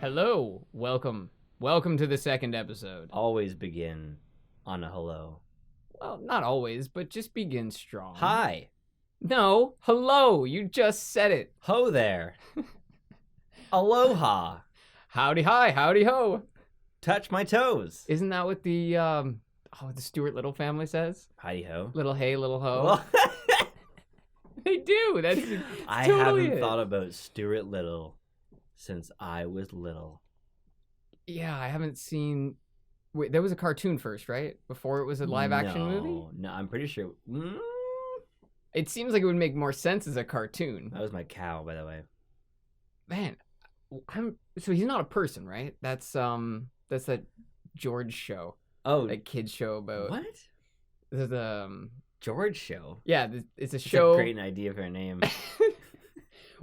Hello, welcome to the second episode. Always begin on a hello. Well, not always, but just begin strong. Hi. No, hello, you just said it. Ho there. Aloha. Howdy hi, howdy ho. Touch my toes. Isn't that what the Stuart Little family says? Heidi ho. Little hey, little ho. Well, They do. That's I totally haven't it. thought about Stuart Little since I was little. Yeah, I haven't seen. Wait, there was a cartoon first, right? Before it was a live action movie? No, I'm pretty sure. It seems like it would make more sense as a cartoon. That was my cow, by the way. Man, so he's not a person, right? That's that George show. Oh, That kid show about what? the George show. yeah, it's a That's show. a great idea for a name.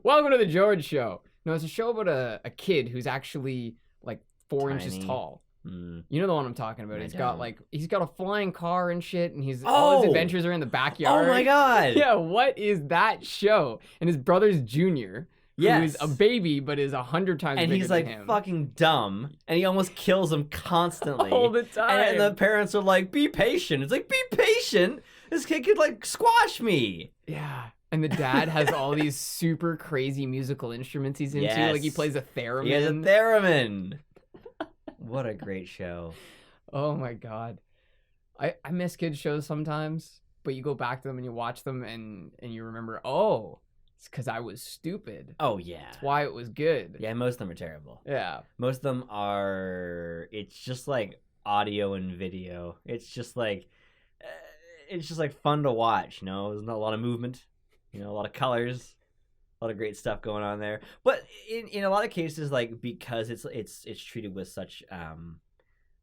Welcome to the George Show. No, it's a show about a kid who's actually like 4 inches Tiny. tall. Mm. You know the one I'm talking about. I He's don't. got a flying car and shit, and all his Oh! adventures are in the backyard. Oh my god. Yeah, what is that show? And his brother's Junior, Yes. who's a baby but is 100 times And bigger he's than like him. fucking dumb, and he almost kills him constantly. all the time. And the parents are like, be patient. It's like, be patient? This kid could like squash me. Yeah. And the dad has all these super crazy musical instruments he's into. Yes. Like he plays a theremin. He has a theremin. What a great show. Oh my god. I miss kids shows sometimes, but you go back to them and you watch them and you remember, oh, it's because I was stupid. Oh, yeah. That's why it was good. Yeah, most of them are terrible. Yeah. Most of them are, it's just like audio and video. It's just like fun to watch, you know? There's not a lot of movement, you know, a lot of colors. A lot of great stuff going on there, but in a lot of cases, like because it's treated with such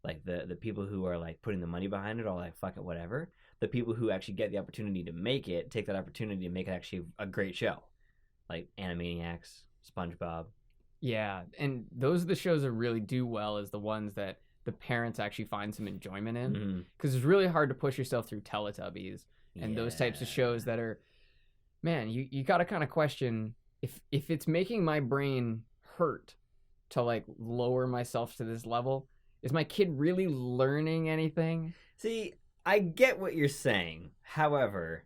like the people who are like putting the money behind it are like fuck it whatever. The people who actually get the opportunity to make it take that opportunity to make it actually a great show, like Animaniacs, SpongeBob. Yeah, and those are the shows that really do well is the ones that the parents actually find some enjoyment in, Mm-hmm. because it's really hard to push yourself through Teletubbies and those types of Yeah. shows that are, man, you got to kind of question if it's making my brain hurt to like lower myself to this level, is my kid really learning anything? See, I get what you're saying. However,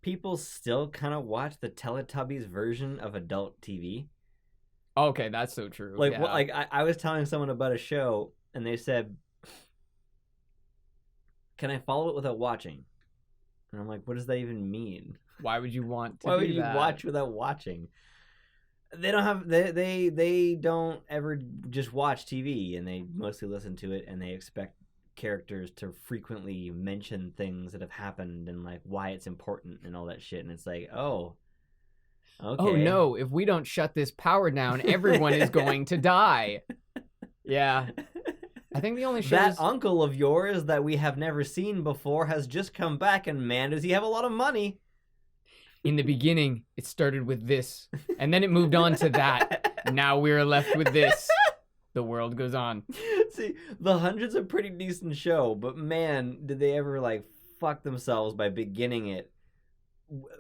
people still kind of watch the Teletubbies version of adult TV. Okay, that's so true. Like, yeah. I was telling someone about a show, and they said, "Can I follow it without watching?" And I'm like, "What does that even mean? Why would you want to Why do would you that? watch without watching?" They don't have they don't ever just watch TV, and they mostly listen to it, and they expect characters to frequently mention things that have happened and like why it's important and all that shit. And it's like, oh, okay. Oh no, if we don't shut this power down, everyone is going to die. Yeah. I think the only shows... That uncle of yours that we have never seen before has just come back, and man, does he have a lot of money. In the beginning, it started with this, and then it moved on to that. Now we're left with this. The world goes on. See, The Hundred's a pretty decent show, but man, did they ever like fuck themselves by beginning it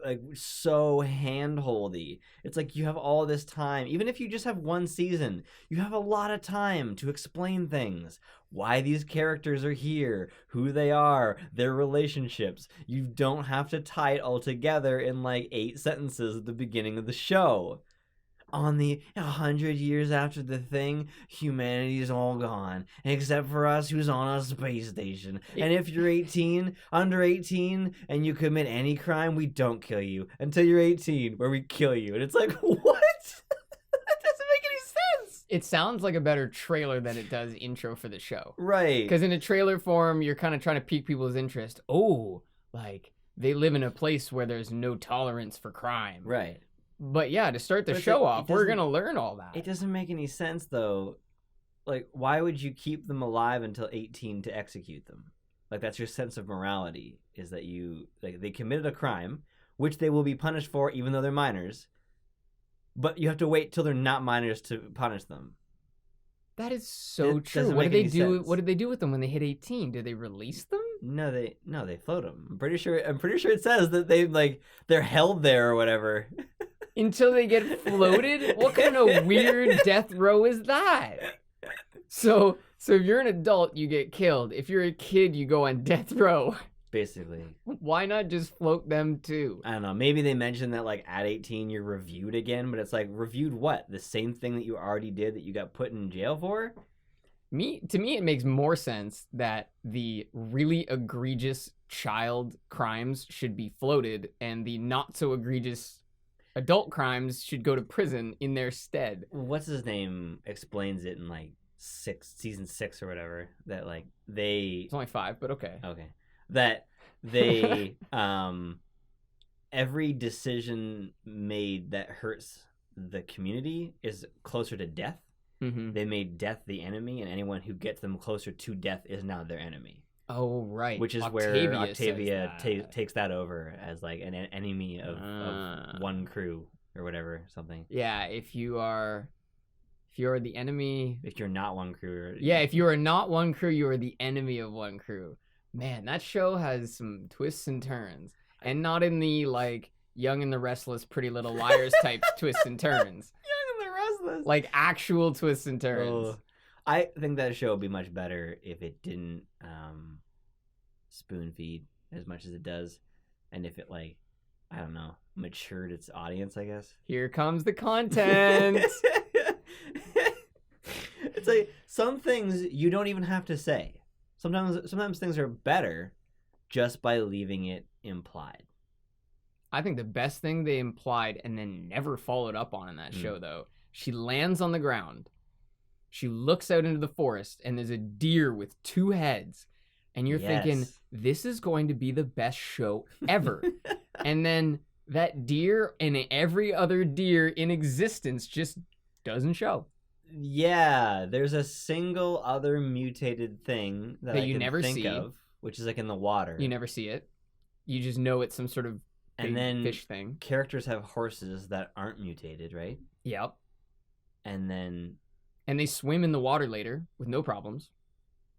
like so handholdy. It's like you have all this time, even if you just have one season, you have a lot of time to explain things. Why these characters are here, who they are, their relationships. You don't have to tie it all together in like 8 sentences at the beginning of the show. On the 100 years after the thing, humanity's all gone, except for us who's on a space station. And if you're 18, under 18, and you commit any crime, we don't kill you until you're 18, where we kill you. And it's like, what? That doesn't make any sense. It sounds like a better trailer than it does intro for the show. Right. Because in a trailer form, you're kind of trying to pique people's interest. Oh, like they live in a place where there's no tolerance for crime. Right. But yeah, to start the But it's show like, off, we're going to learn all that. It doesn't make any sense, though. Like, why would you keep them alive until 18 to execute them? Like, that's your sense of morality, is that you, like, they committed a crime, which they will be punished for even though they're minors, but you have to wait till they're not minors to punish them. That is so It true. doesn't What make did they any do? sense. What did they do with them when they hit 18? Did they release them? No, they float them. I'm pretty sure it says that they're held there or whatever. until they get floated? What kind of weird death row is that? So if you're an adult, you get killed. If you're a kid, you go on death row. Basically. Why not just float them too? I don't know. Maybe they mentioned that like at 18 you're reviewed again, but it's like reviewed what? The same thing that you already did that you got put in jail for? To me, it makes more sense that the really egregious child crimes should be floated and the not so egregious adult crimes should go to prison in their stead. What's his name explains it in like season 6 or whatever, that like they It's only 5, but okay. That they every decision made that hurts the community is closer to death. Mm-hmm. They made death the enemy, and anyone who gets them closer to death is now their enemy. Oh, right. Which is where Octavia takes that over as like an enemy of one crew or whatever, something. Yeah, if you are the enemy, if you're not one crew. If you are not one crew, you are the enemy of one crew. Man, that show has some twists and turns, and not in the like Young and the Restless, Pretty Little Liars type twists and turns. Young and the Restless, like actual twists and turns. Oh, I think that show would be much better if it didn't spoon feed as much as it does, and if it like, I don't know, matured its audience, I guess. Here comes the content. It's like some things you don't even have to say. Sometimes things are better just by leaving it implied. I think the best thing they implied and then never followed up on in that show, though, she lands on the ground. She looks out into the forest, and there's a deer with 2 heads. And you're thinking, this is going to be the best show ever. And then that deer and every other deer in existence just doesn't show. Yeah, there's a single other mutated thing that I you can never think see of, which is like in the water. You never see it. You just know it's some sort of big fish thing. Characters have horses that aren't mutated, right? Yep. And they swim in the water later with no problems.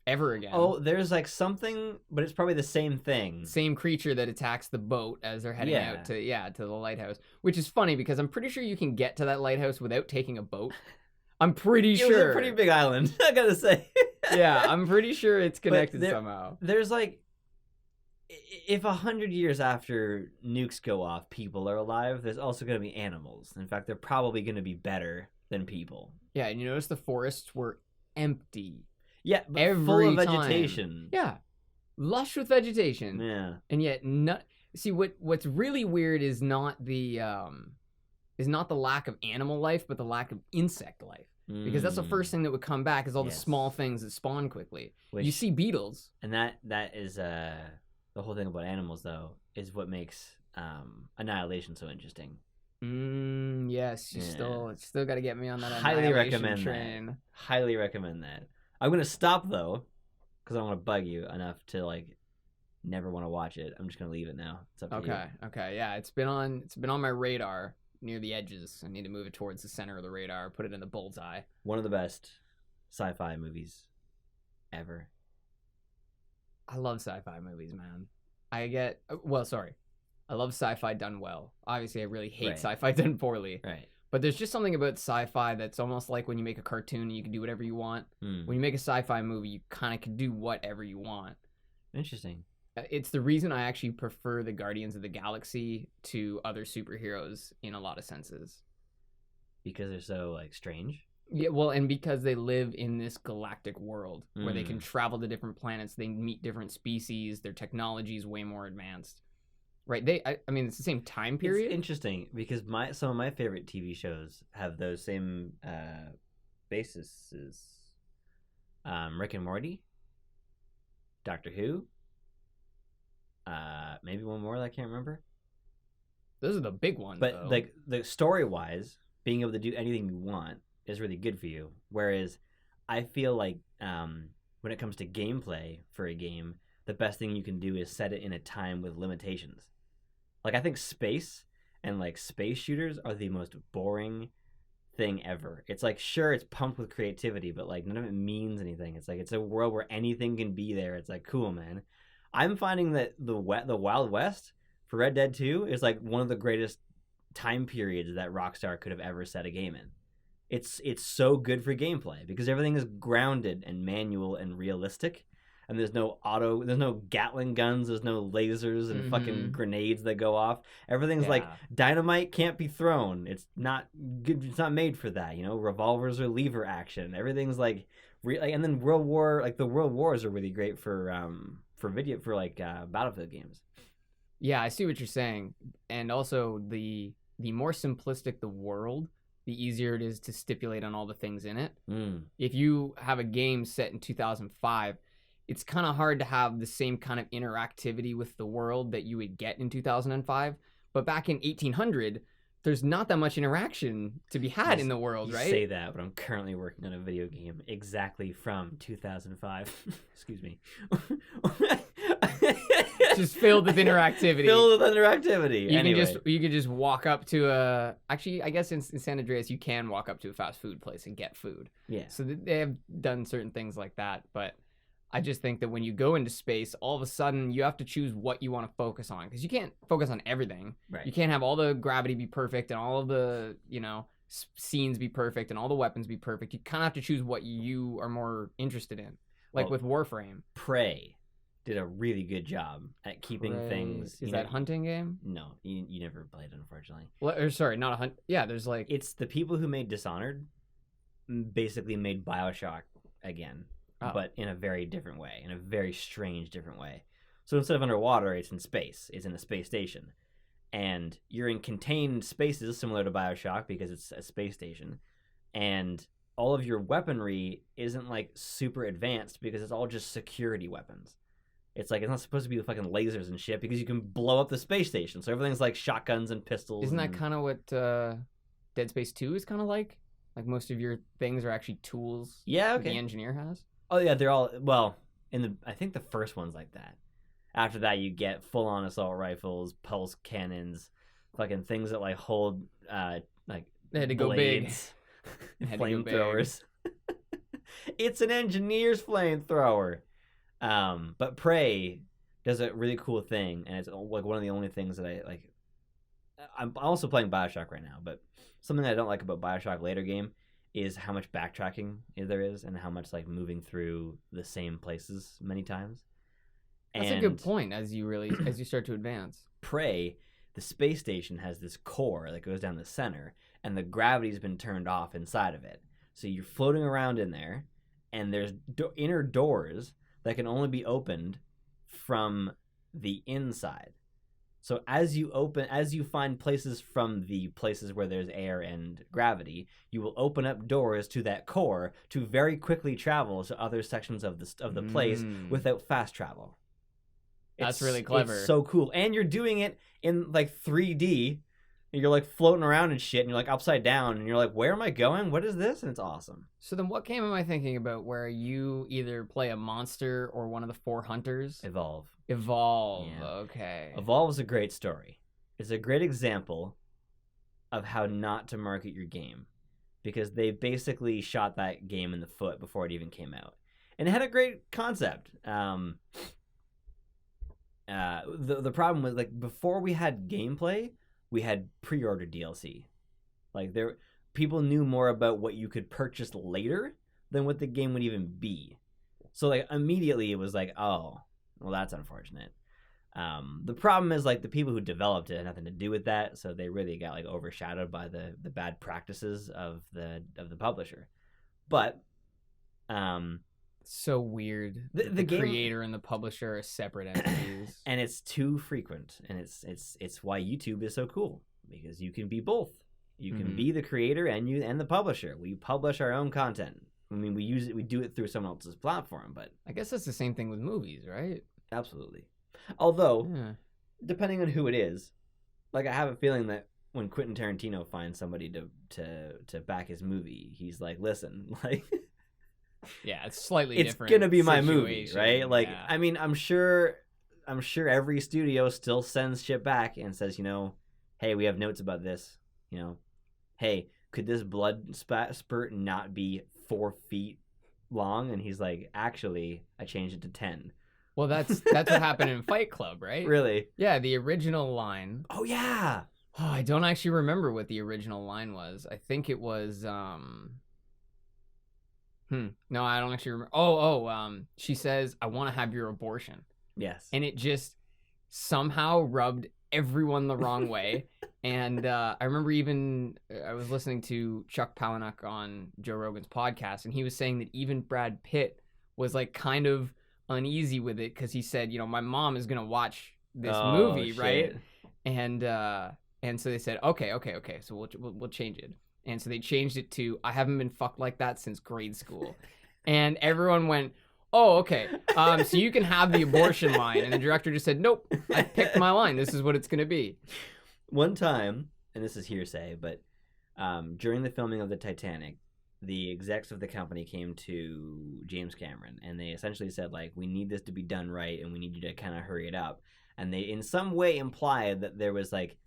Ever again. Oh, there's like something, but it's probably the same thing. Same creature that attacks the boat as they're heading out to the lighthouse. Which is funny because I'm pretty sure you can get to that lighthouse without taking a boat. I'm pretty sure. It was a pretty big island, I gotta say. Yeah, I'm pretty sure it's connected somehow. There's like, if 100 years after nukes go off, people are alive, there's also going to be animals. In fact, they're probably going to be better than people. Yeah, and you notice the forests were empty. Yeah, but full of vegetation. Yeah, lush with vegetation. Yeah, and yet not. See, what's really weird is not the lack of animal life, but the lack of insect life. Because that's the first thing that would come back is all the small things that spawn quickly. You see beetles, and that is the whole thing about animals, though, is what makes Annihilation so interesting. Yes, you still got to get me on that. Highly recommend train. That. Highly recommend that. I'm gonna stop though, because I don't want to bug you enough to like never want to watch it. I'm just gonna leave it now. It's up to you. Okay, yeah, it's been on my radar. Near the edges. I need to move it towards the center of the radar, put it in the bullseye. One of the best sci-fi movies ever. I love sci-fi movies, man. I love sci-fi done well. Obviously, I really hate sci-fi done poorly. Right. But there's just something about sci-fi that's almost like when you make a cartoon, you can do whatever you want. When you make a sci-fi movie, you kind of can do whatever you want. Interesting. It's the reason I actually prefer the Guardians of the Galaxy to other superheroes in a lot of senses. Because they're so, like, strange? Yeah, well, and because they live in this galactic world where they can travel to different planets, they meet different species, their technology is way more advanced. Right? I mean, it's the same time period. It's interesting because some of my favorite TV shows have those same bases. Rick and Morty, Doctor Who. Maybe one more that I can't remember. Those are the big ones. But though. like the story wise, being able to do anything you want is really good for you. Whereas I feel like when it comes to gameplay for a game, the best thing you can do is set it in a time with limitations. Like I think space and like space shooters are the most boring thing ever. It's like, sure, it's pumped with creativity, but like none of it means anything. It's like it's a world where anything can be there. It's like, cool, man. I'm finding that the Wild West for Red Dead 2 is like one of the greatest time periods that Rockstar could have ever set a game in. It's so good for gameplay because everything is grounded and manual and realistic. And there's no Gatling guns, there's no lasers and fucking grenades that go off. Everything's like dynamite can't be thrown. It's not good. It's not made for that. Revolvers are lever action. Everything's like, and then the World Wars are really great for Battlefield games. Yeah, I see what you're saying, and also the more simplistic the world, the easier it is to stipulate on all the things in it. If you have a game set in 2005. It's kind of hard to have the same kind of interactivity with the world that you would get in 2005. But back in 1800, there's not that much interaction to be had in the world, right? You say that, but I'm currently working on a video game exactly from 2005. Excuse me. Just filled with interactivity. You could just walk up to actually, I guess in San Andreas, you can walk up to a fast food place and get food. Yeah. So they have done certain things like that, but I just think that when you go into space, all of a sudden you have to choose what you want to focus on because you can't focus on everything. Right. You can't have all the gravity be perfect and all of the, scenes be perfect and all the weapons be perfect. You kind of have to choose what you are more interested in. Like with Warframe. Prey did a really good job at keeping things. Is that hunting game? No, you never played it, unfortunately. Well, sorry, not a hunt. Yeah, there's like. It's the people who made Dishonored basically made BioShock again. But in a very different way, in a very strange different way. So instead of underwater, it's in space. It's in a space station. And you're in contained spaces similar to BioShock because it's a space station. And all of your weaponry isn't like super advanced because it's all just security weapons. It's like it's not supposed to be fucking lasers and shit because you can blow up the space station. So everything's like shotguns and pistols. Isn't that kind of what Dead Space 2 is kind of like? Like most of your things are actually tools that the engineer has? Oh yeah, they're all I think the first one's like that. After that, you get full-on assault rifles, pulse cannons, fucking things that like hold like they had to blades, flamethrowers. It's an engineer's flamethrower. But Prey does a really cool thing, and it's like one of the only things that I like. I'm also playing BioShock right now, but something that I don't like about BioShock later game is how much backtracking there is and how much like moving through the same places many times. That's a good point as you start to advance. Prey, the space station has this core that goes down the center and the gravity's been turned off inside of it. So you're floating around in there and there's inner doors that can only be opened from the inside. So as you find places from the places where there's air and gravity, you will open up doors to that core to very quickly travel to other sections of the place without fast travel. That's really clever. It's so cool. And you're doing it in like 3D. You're like floating around and shit, and you're like upside down, and you're like, where am I going? What is this? And it's awesome. So then what game am I thinking about where you either play a monster or one of the 4 hunters? Evolve. Yeah. Okay. Evolve is a great story. It's a great example of how not to market your game because they basically shot that game in the foot before it even came out. And it had a great concept. The problem was like before we had gameplay, we had pre-order DLC. Like people knew more about what you could purchase later than what the game would even be. So like immediately it was like, oh, well that's unfortunate. The problem is like the people who developed it had nothing to do with that, so they really got like overshadowed by the bad practices of the publisher. But so weird. The game, creator and the publisher are separate entities, and it's too frequent, and it's why YouTube is so cool because you can be both. You can be the creator and the publisher. We publish our own content. I mean, we do it through someone else's platform, but I guess that's the same thing with movies, right? Absolutely. Although, depending on who it is, like I have a feeling that when Quentin Tarantino finds somebody to back his movie, he's like, listen, like. Yeah, it's slightly different. It's gonna be my movie, right? Like, yeah. I mean, I'm sure every studio still sends shit back and says, hey, we have notes about this. Hey, could this blood spurt not be 4 feet long? And he's like, actually, I changed it to 10. Well, that's what happened in Fight Club, right? Really? Yeah, the original line. Oh yeah. Oh, I don't actually remember what the original line was. I think it was no, I don't actually remember. She says, "I want to have your abortion." Yes. And it just somehow rubbed everyone the wrong way. And I remember I was listening to Chuck Palahniuk on Joe Rogan's podcast, and he was saying that even Brad Pitt was like kind of uneasy with it because he said, my mom is gonna watch this movie, shit. right? And so they said, okay, so we'll change it. And so they changed it to, "I haven't been fucked like that since grade school," and everyone went, "Oh, okay. So you can have the abortion line." And the director just said, "Nope, I picked my line. This is what it's gonna be." One time, and this is hearsay, but during the filming of the Titanic, the execs of the company came to James Cameron, and they essentially said, like, "We need this to be done right, and we need you to kind of hurry it up." And they, in some way, implied that there was like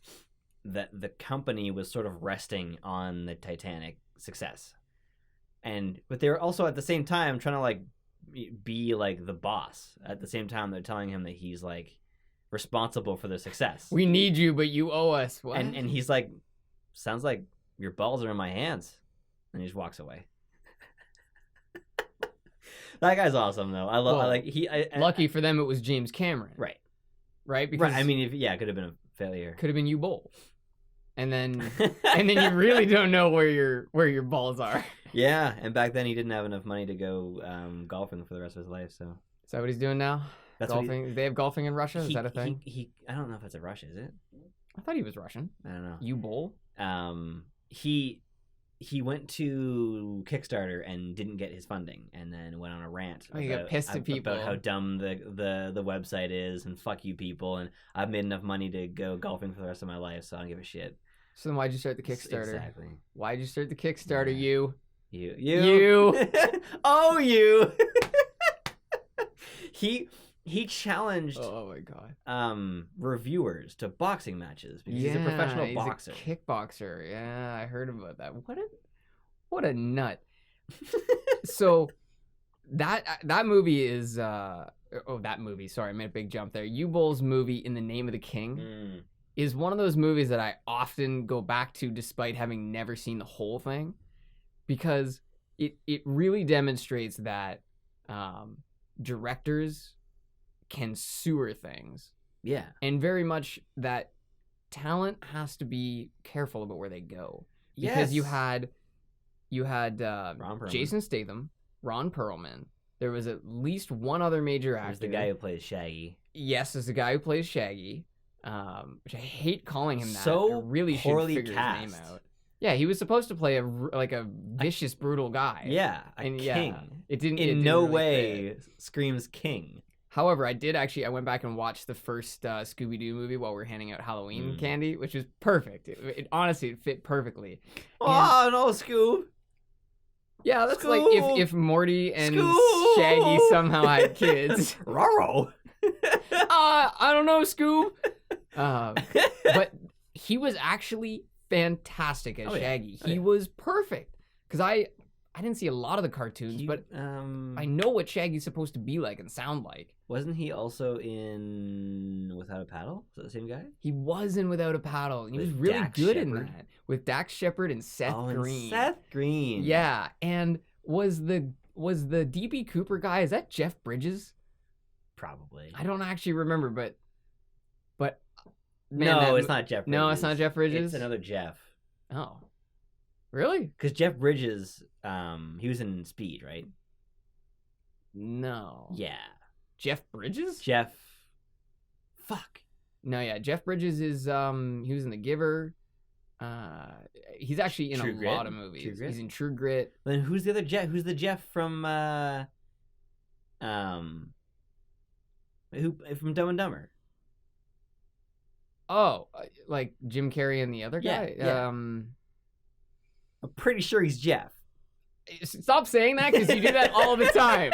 that the company was sort of resting on the Titanic success, but they were also at the same time trying to like be like the boss. At the same time, they're telling him that he's like responsible for their success. "We need you, but you owe us." What? And he's like, "Sounds like your balls are in my hands," and he just walks away. That guy's awesome though. I love. Lucky for them, it was James Cameron. Right. Because I mean, it could have been a failure. Could have been you both. And then you really don't know where your balls are. Yeah, and back then he didn't have enough money to go golfing for the rest of his life. So is that what he's doing now? That's golfing. They have golfing in Russia. Is that a thing? I don't know if it's a Russia. Is it? I thought he was Russian. I don't know. You bowl. He went to Kickstarter and didn't get his funding, and then went on a rant. He got pissed at people about how dumb the website is, and fuck you people, and I've made enough money to go golfing for the rest of my life, so I don't give a shit. So then why'd you start the Kickstarter? Exactly. Why'd you start the Kickstarter? Yeah. You. Oh, you. He challenged Oh my god. Reviewers to boxing matches because he's a professional boxer. A kickboxer. Yeah, I heard about that. What a nut. So that movie is that movie, sorry, I made a big jump there. U-Bowl's movie In the Name of the King is one of those movies that I often go back to despite having never seen the whole thing, because it really demonstrates that directors can sewer things. Yeah. And very much that talent has to be careful about where they go. Because you had Jason Statham, Ron Perlman. There was at least one other major actor. There's the guy who plays Shaggy. Yes, there's the guy who plays Shaggy. Which I hate calling him that. So I really poorly should figure cast. his name out. Yeah, he was supposed to play a vicious, brutal guy. Yeah, king. Yeah, it didn't. In it no didn't really way fit. screams king. However, I went back and watched the first Scooby-Doo movie while we were handing out Halloween candy, which was perfect. It honestly, it fit perfectly. Oh, no, Scoob. Yeah, that's Scoob. like if Morty and Shaggy somehow had kids. Roro. I don't know, Scoob. But he was actually fantastic as Shaggy. He was perfect. Because I didn't see a lot of the cartoons, but I know what Shaggy's supposed to be like and sound like. Wasn't he also in Without a Paddle? Is that the same guy? He was in Without a Paddle, and he was With really Dax good Shepard. in that. With Dax Shepard and Seth Green. And Seth Green. Yeah, and was the DB Cooper guy, is that Jeff Bridges? Probably. I don't actually remember, but man, no, it's not Jeff Bridges. No, it's not Jeff Bridges? It's another Jeff. Oh. Really? Because Jeff Bridges, he was in Speed, right? No. Yeah. Jeff Bridges? Fuck. No, yeah. Jeff Bridges is he was in The Giver. He's actually in True a Grit? lot of movies. True Grit? He's in True Grit. Then who's the other Jeff? Who's the Jeff from who from Dumb and Dumber? Oh, like Jim Carrey and the other guy? Yeah. I'm pretty sure he's Jeff. Stop saying that, because you do that all the time.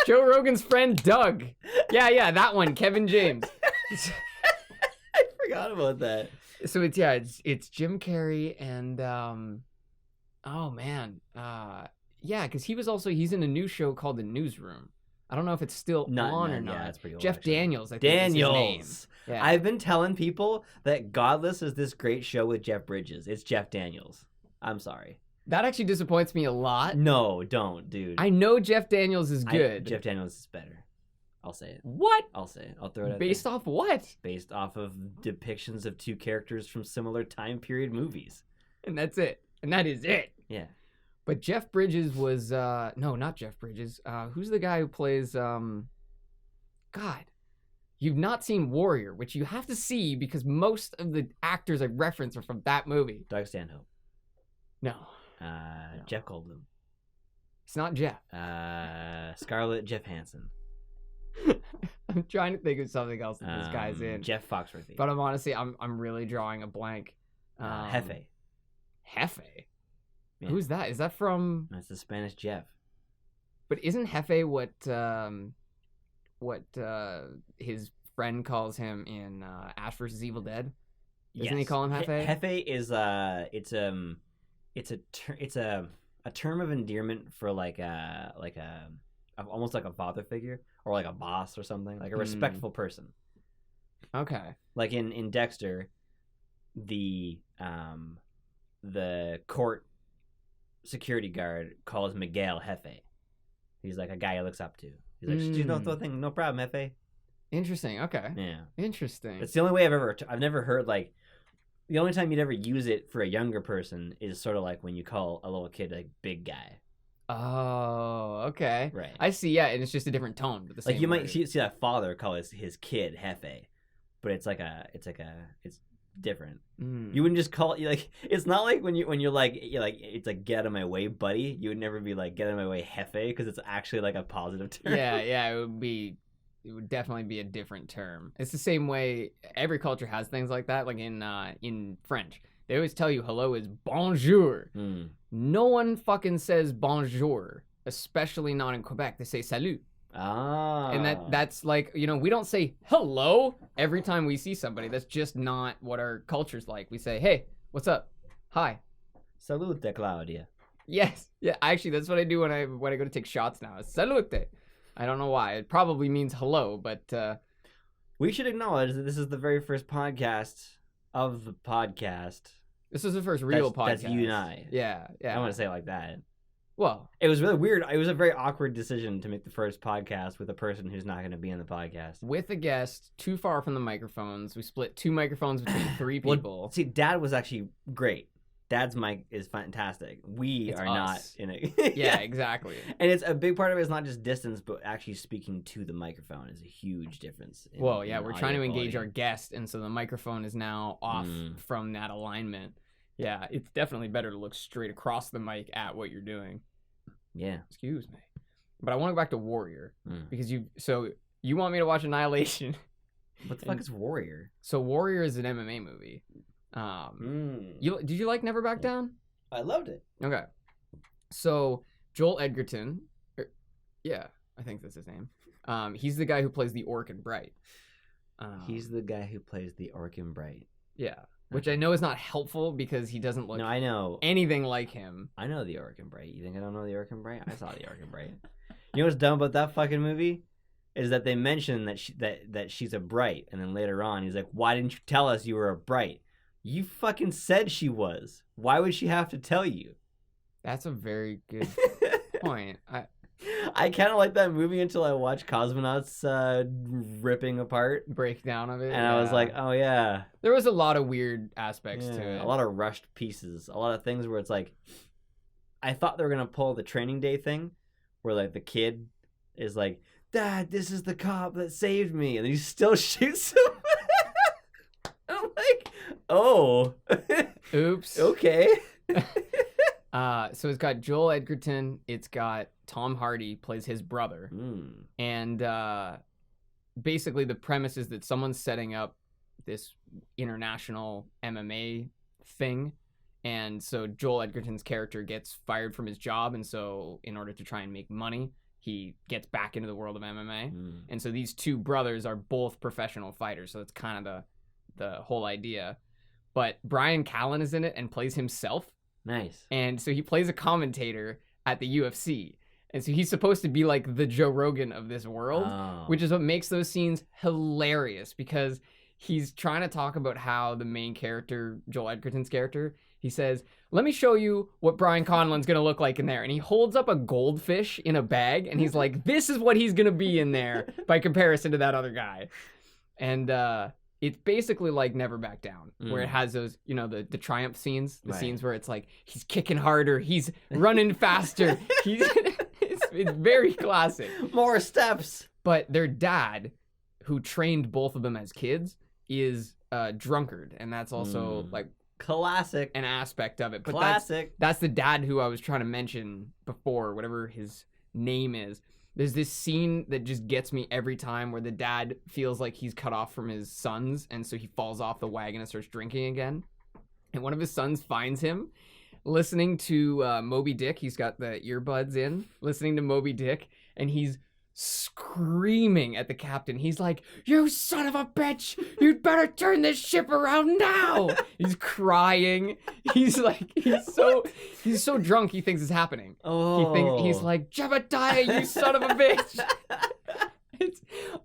Joe Rogan's friend Doug. Yeah, that one, Kevin James. I forgot about that. So it's Jim Carrey and oh man, yeah, because he's in a new show called The Newsroom, I don't know if it's still on or not. Yeah, it's pretty old. Jeff actually. Daniels, I think is his name. Daniels. Yeah. I've been telling people that Godless is this great show with Jeff Bridges. It's Jeff Daniels. I'm sorry. That actually disappoints me a lot. No, don't, dude. I know Jeff Daniels is good. Jeff Daniels is better. I'll say it. What? I'll say it. I'll throw it out Based there. off what? Based off of depictions of two characters from similar time period movies. And that's it. And that is it. Yeah. But Jeff Bridges was no, not Jeff Bridges. Who's the guy who plays God. You've not seen Warrior, which you have to see because most of the actors I reference are from that movie. Doug Stanhope. No. Jeff Goldblum. It's not Jeff. Scarlett Johansson. I'm trying to think of something else that this guy's in. Jeff Foxworthy. But I'm really drawing a blank. Jefe. Jefe? Yeah. Who's that? Is that from... That's the Spanish Jeff. But isn't Jefe what his friend calls him in Ash vs. Evil Dead? Doesn't he call him Jefe? Jefe is it's a term of endearment for like a almost like a father figure or like a boss or something, like a respectful person. Okay. Like in Dexter, the court security guard calls Miguel Jefe. He's like a guy he looks up to. He's like, no problem, Jefe. Interesting. Okay. Yeah. Interesting. It's the only way I've never heard, like, the only time you'd ever use it for a younger person is sort of like when you call a little kid like big guy. Oh, okay. Right. I see. Yeah, and it's just a different tone, but the same. Like you word. might see that father call his kid Jefe, but it's different. You wouldn't just call it like, it's not like when you're like it's like get out of my way, buddy. You would never be like get out of my way, Jefe, because it's actually like a positive term. Yeah, it would definitely be a different term. It's the same way every culture has things like that. Like in French, they always tell you hello is bonjour. No one fucking says bonjour, especially not in Quebec. They say salut. Ah. And that's like, we don't say hello every time we see somebody. That's just not what our culture's like. We say, hey, what's up? Hi. Salute, Claudia. Yes. Yeah, actually, that's what I do when I go to take shots now. Salute. I don't know why. It probably means hello, but... we should acknowledge that this is the very first podcast of the podcast. This was the first real podcast. That's you and I. Yeah. I want to say it like that. Well... It was really weird. It was a very awkward decision to make the first podcast with a person who's not going to be in the podcast. With a guest, too far from the microphones. We split 2 microphones between 3 people. Well, see, Dad was actually great. Dad's mic is fantastic. It's are us. not in it. Yeah, exactly. And it's a big part of it is not just distance, but actually speaking to the microphone is a huge difference. We're trying to engage our guest, and so the microphone is now off from that alignment. Yeah, it's definitely better to look straight across the mic at what you're doing. Yeah. Excuse me. But I want to go back to Warrior because you want me to watch Annihilation. What the fuck is Warrior? So Warrior is an MMA movie. Did you like Never Back Down? I loved it. Okay. So Joel Edgerton, I think that's his name. He's the guy who plays the Orc in Bright. He's the guy who plays the Orc in Bright. Yeah. Which I know is not helpful because he doesn't look I know anything like him. I know the Orc in Bright. You think I don't know the Orc in Bright? I saw the Orc in Bright. You know what's dumb about that fucking movie? Is that they mention that she's a Bright, and then later on he's like, why didn't you tell us you were a Bright? You fucking said she was. Why would she have to tell you? That's a very good point. I kind of like that movie until I watched Cosmonauts ripping apart. Breakdown of it. And I was like, oh yeah. There was a lot of weird aspects to it. A lot of rushed pieces. A lot of things where it's like, I thought they were going to pull the Training Day thing where like the kid is like, Dad, this is the cop that saved me. And then he still shoots him. I'm like, oh. Oops. Okay. So it's got Joel Edgerton. It's got Tom Hardy plays his brother. And basically the premise is that someone's setting up this international MMA thing. And so Joel Edgerton's character gets fired from his job. And so in order to try and make money, he gets back into the world of MMA. And so these 2 brothers are both professional fighters. So that's kind of the whole idea. But Brian Callen is in it and plays himself. Nice. And so he plays a commentator at the UFC. And so he's supposed to be like the Joe Rogan of this world, which is what makes those scenes hilarious because he's trying to talk about how the main character, Joel Edgerton's character, he says, let me show you what Brian Conlon's going to look like in there. And he holds up a goldfish in a bag and he's like, this is what he's going to be in there by comparison to that other guy. And it's basically like Never Back Down, where it has those, you know, the triumph scenes, the scenes where it's like, he's kicking harder, he's running faster. It's very classic. More steps. But their dad, who trained both of them as kids, is a drunkard. And that's also like classic, an aspect of it. But classic. That's the dad who I was trying to mention before, whatever his name is. There's this scene that just gets me every time where the dad feels like he's cut off from his sons, and so he falls off the wagon and starts drinking again. And one of his sons finds him listening to Moby Dick. He's got the earbuds in, listening to Moby Dick, and he's screaming at the captain. He's like, you son of a bitch, you'd better turn this ship around now. He's crying. He's so drunk he thinks it's happening. He's like, Jebediah, you son of a bitch.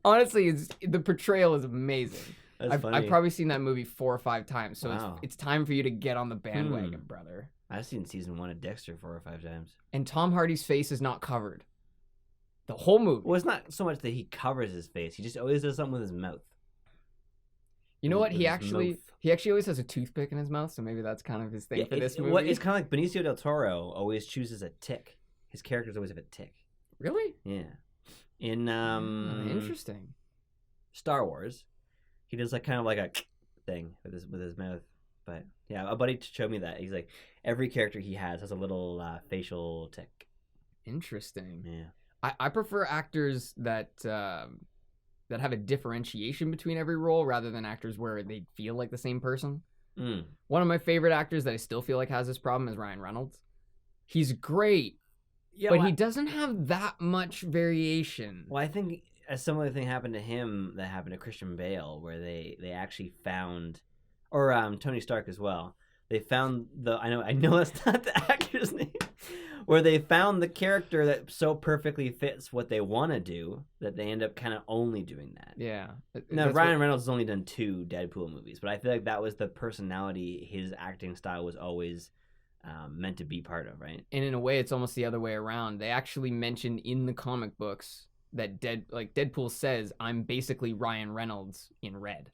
Honestly, the portrayal is amazing. I've probably seen that movie 4 or 5 times, so it's time for you to get on the bandwagon, brother. I've seen season 1 of Dexter 4 or 5 times. And Tom Hardy's face is not covered. The whole movie. Well, it's not so much that he covers his face. He just always does something with his mouth. You know what? He actually always has a toothpick in his mouth, so maybe that's kind of his thing for this movie. It's kind of like Benicio del Toro always chooses a tick. His characters always have a tick. Really? Yeah. In interesting. Star Wars, he does like kind of like a thing with his mouth. But yeah, a buddy showed me that. He's like, every character he has a little facial tick. Interesting. Yeah. I prefer actors that have a differentiation between every role rather than actors where they feel like the same person. One of my favorite actors that I still feel like has this problem is Ryan Reynolds. He's great, but he doesn't have that much variation. Well, I think a similar thing happened to him that happened to Christian Bale, where they actually found, or Tony Stark as well. They found I know that's not the actor's name, where they found the character that so perfectly fits what they want to do that they end up kind of only doing that. Yeah. Now, Ryan Reynolds has only done 2 Deadpool movies, but I feel like that was the personality his acting style was always meant to be part of, right? And in a way, it's almost the other way around. They actually mentioned in the comic books that Deadpool says, I'm basically Ryan Reynolds in red.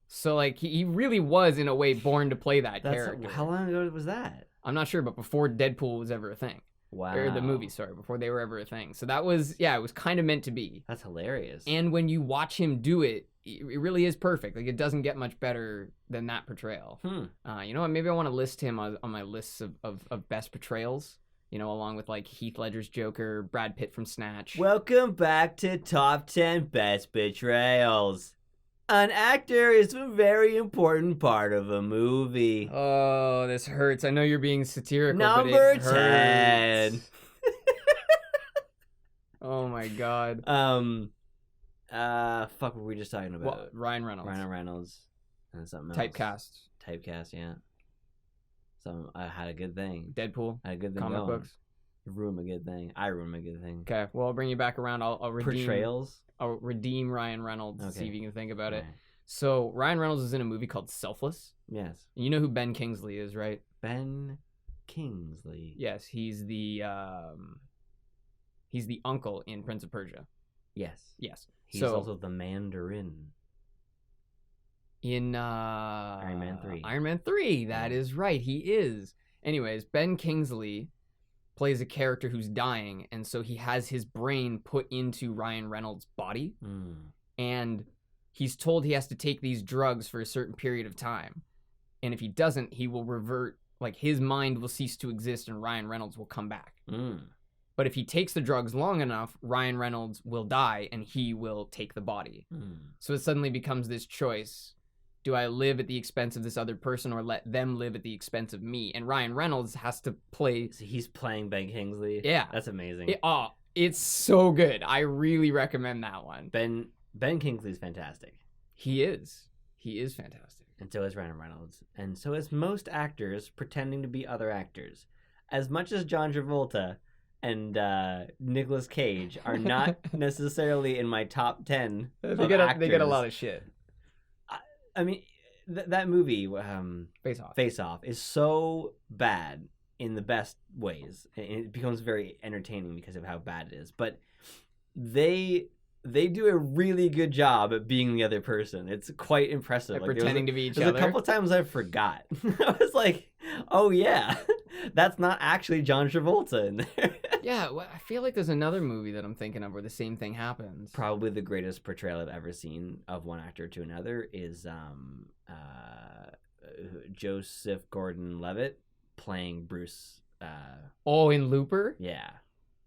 So, like, he really was, in a way, born to play that character. How long ago was that? I'm not sure, but before Deadpool was ever a thing. Wow. Or the movie, sorry, before they were ever a thing. So that was, it was kind of meant to be. That's hilarious. And when you watch him do it, it really is perfect. Like, it doesn't get much better than that portrayal. You know what? Maybe I want to list him on my lists of best portrayals. You know, along with, like, Heath Ledger's Joker, Brad Pitt from Snatch. Welcome back to Top 10 Best Portrayals. An actor is a very important part of a movie. Oh, this hurts. I know you're being satirical, Number but it 10. hurts. Oh my god. Fuck, what were we just talking about? Well, Ryan Reynolds. Ryan Reynolds. And something else. Typecast, yeah. So I had a good thing. Deadpool. I had a good thing comic going. books. Ruin a good thing. I ruin a good thing. Okay, well, I'll bring you back around. I'll redeem... Portrayals? I'll redeem Ryan Reynolds. Okay. See if you can think about it. Right. So Ryan Reynolds is in a movie called Selfless. Yes. You know who Ben Kingsley is, right? Ben Kingsley. Yes, he's the uncle in Prince of Persia. Yes. Yes. He's also the Mandarin. In Iron Man 3. Iron Man 3, that is right. He is. Anyways, Ben Kingsley plays a character who's dying, and so he has his brain put into Ryan Reynolds' body, and he's told he has to take these drugs for a certain period of time, and if he doesn't, he will revert, like, his mind will cease to exist and Ryan Reynolds will come back. But if he takes the drugs long enough, Ryan Reynolds will die and he will take the body. So it suddenly becomes this choice. Do I live at the expense of this other person or let them live at the expense of me? And Ryan Reynolds has to play... So he's playing Ben Kingsley? Yeah. That's amazing. It's so good. I really recommend that one. Ben Kingsley's fantastic. He is. He is fantastic. And so is Ryan Reynolds. And so is most actors pretending to be other actors. As much as John Travolta and Nicolas Cage are not necessarily in my top 10 of They get a actors. lot of shit. I mean, that movie, Face Off, is so bad in the best ways. And it becomes very entertaining because of how bad it is. But they do a really good job at being the other person. It's quite impressive. Like pretending to be each there's other. A couple times I forgot. I was like, oh yeah, that's not actually John Travolta in there. Yeah, well, I feel like there's another movie that I'm thinking of where the same thing happens. Probably the greatest portrayal I've ever seen of one actor to another is Joseph Gordon-Levitt playing Bruce. Oh, in Looper? Yeah.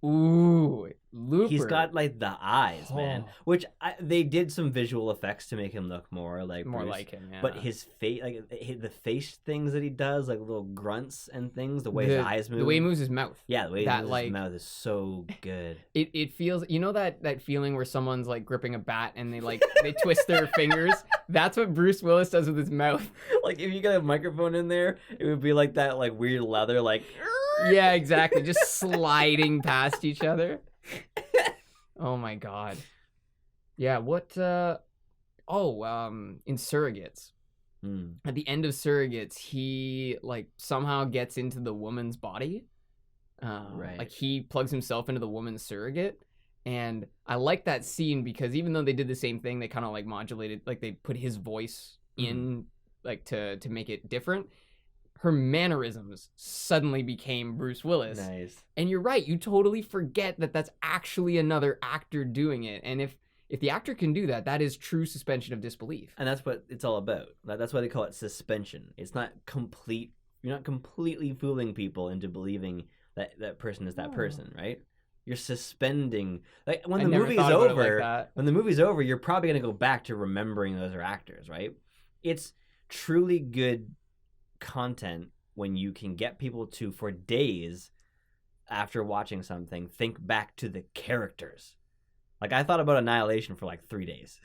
Ooh, Looper. He's got like the eyes, man. Oh. Which they did some visual effects to make him look more like more Bruce. like him, yeah. But his face, like the face things that he does, like little grunts and things, the way his eyes move, the way he moves his mouth. Yeah, the way he moves his mouth is so good. It feels, you know, that feeling where someone's like gripping a bat and they like they twist their fingers. That's what Bruce Willis does with his mouth. Like if you got a microphone in there, it would be like that, like weird leather, like. Yeah, exactly. Just sliding past each other. Oh my god. Yeah, what in Surrogates. At the end of Surrogates, he like somehow gets into the woman's body. Right. Like he plugs himself into the woman's surrogate. And I like that scene because even though they did the same thing, they kind of like modulated, like they put his voice in like to make it different. Her mannerisms suddenly became Bruce Willis. Nice. And you're right. You totally forget that that's actually another actor doing it. And if the actor can do that, that is true suspension of disbelief. And that's what it's all about. That's why they call it suspension. It's not complete. You're not completely fooling people into believing that that person is that person, right? You're suspending. Like when the movie's over, you're probably going to go back to remembering those are actors, right? It's truly good content when you can get people to, for days after watching something, think back to the characters. Like I thought about Annihilation for like 3 days.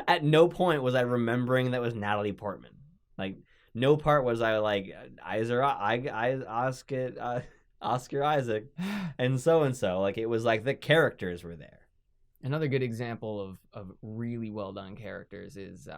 At no point was I remembering that was Natalie Portman. Like no part was I like Oscar Isaac and so. Like it was like the characters were there. Another good example of really well done characters is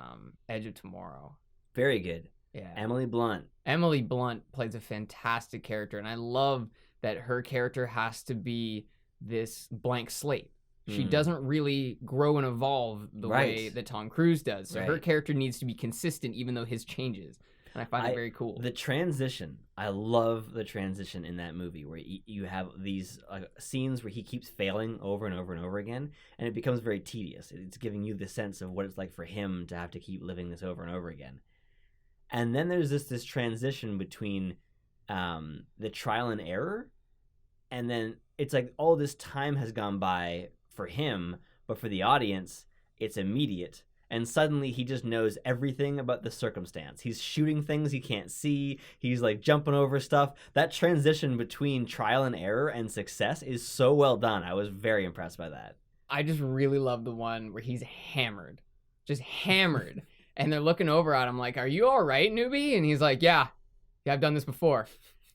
Edge of Tomorrow. Very good. Yeah. Emily Blunt plays a fantastic character, and I love that her character has to be this blank slate. She doesn't really grow and evolve the way that Tom Cruise does. So her character needs to be consistent even though his changes. And I find it very cool. The transition, I love the transition in that movie where you have these scenes where he keeps failing over and over and over again, and it becomes very tedious. It's giving you the sense of what it's like for him to have to keep living this over and over again. And then there's this transition between the trial and error, and then it's like all this time has gone by for him, but for the audience, it's immediate. And suddenly he just knows everything about the circumstance. He's shooting things he can't see. He's like jumping over stuff. That transition between trial and error and success is so well done. I was very impressed by that. I just really love the one where he's hammered. Just hammered. And they're looking over at him like, "Are you all right, newbie?" And he's like, yeah, I've done this before.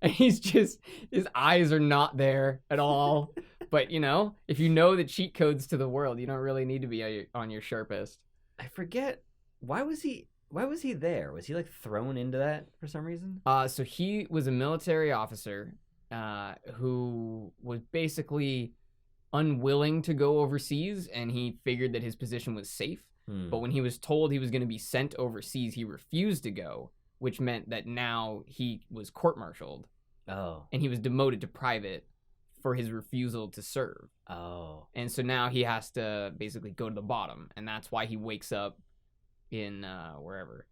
And he's just, his eyes are not there at all. But, you know, if you know the cheat codes to the world, you don't really need to be on your sharpest. I forget, why was he there? Was he like thrown into that for some reason? So he was a military officer who was basically unwilling to go overseas, and he figured that his position was safe. But when he was told he was going to be sent overseas, he refused to go, which meant that now he was court-martialed. Oh. And he was demoted to private for his refusal to serve. Oh. And so now he has to basically go to the bottom, and that's why he wakes up in wherever.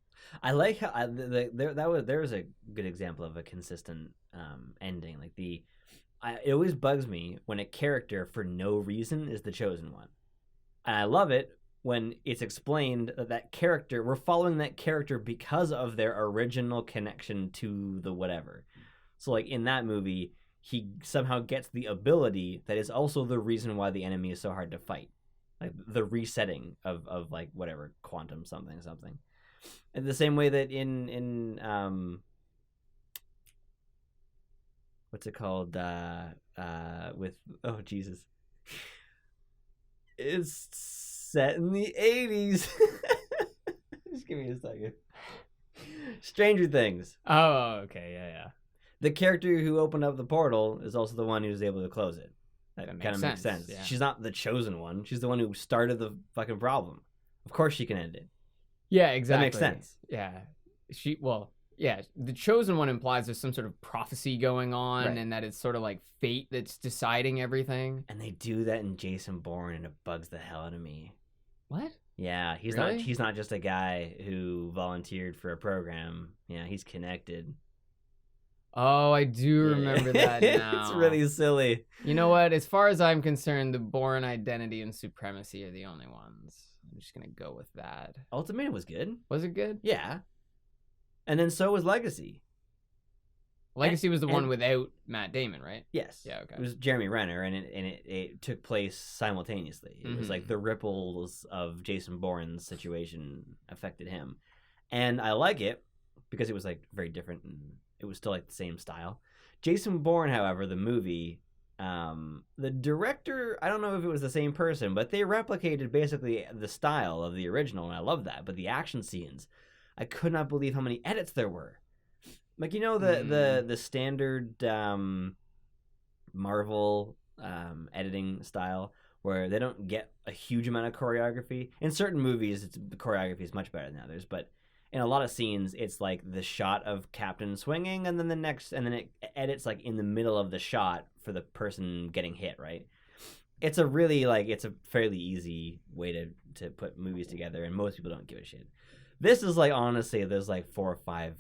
I like how there was a good example of a consistent ending. Like it always bugs me when a character for no reason is the chosen one, and I love it when it's explained that character, we're following that character because of their original connection to the whatever. So like in that movie, he somehow gets the ability that is also the reason why the enemy is so hard to fight. Like the resetting of like whatever, quantum something. In the same way that in what's it called? With oh Jesus, it's set in the 80s. Just give me a second. Stranger Things. Oh, okay, yeah. The character who opened up the portal is also the one who was able to close it. That kind of makes sense. Yeah. She's not the chosen one. She's the one who started the fucking problem. Of course she can end it. Yeah, exactly. That makes sense. Yeah. The chosen one implies there's some sort of prophecy going on, Right. and that it's sort of like fate that's deciding everything. And they do that in Jason Bourne, and it bugs the hell out of me. What? Yeah, he's Really? not just a guy who volunteered for a program. Yeah, he's connected. Oh, I do remember that now. It's really silly. You know what? As far as I'm concerned, the Bourne identity and supremacy are the only ones. I'm just gonna go with that. Ultimatum was good. Was it good? Yeah. And then so was Legacy. Legacy was the one without Matt Damon, right? Yes. Yeah, okay. It was Jeremy Renner, and it took place simultaneously. It was like the ripples of Jason Bourne's situation affected him. And I like it because it was like very different, and it was still like the same style. Jason Bourne, however, the movie, the director, I don't know if it was the same person, but they replicated basically the style of the original, and I love that. But the action scenes, I could not believe how many edits there were. Like, you know, the standard Marvel editing style where they don't get a huge amount of choreography. In certain movies, the choreography is much better than others, but in a lot of scenes, it's like the shot of Captain swinging, and then it edits like in the middle of the shot for the person getting hit, right? It's a really it's a fairly easy way to put movies together, and most people don't give a shit. This is like, honestly, there's like 4 or 5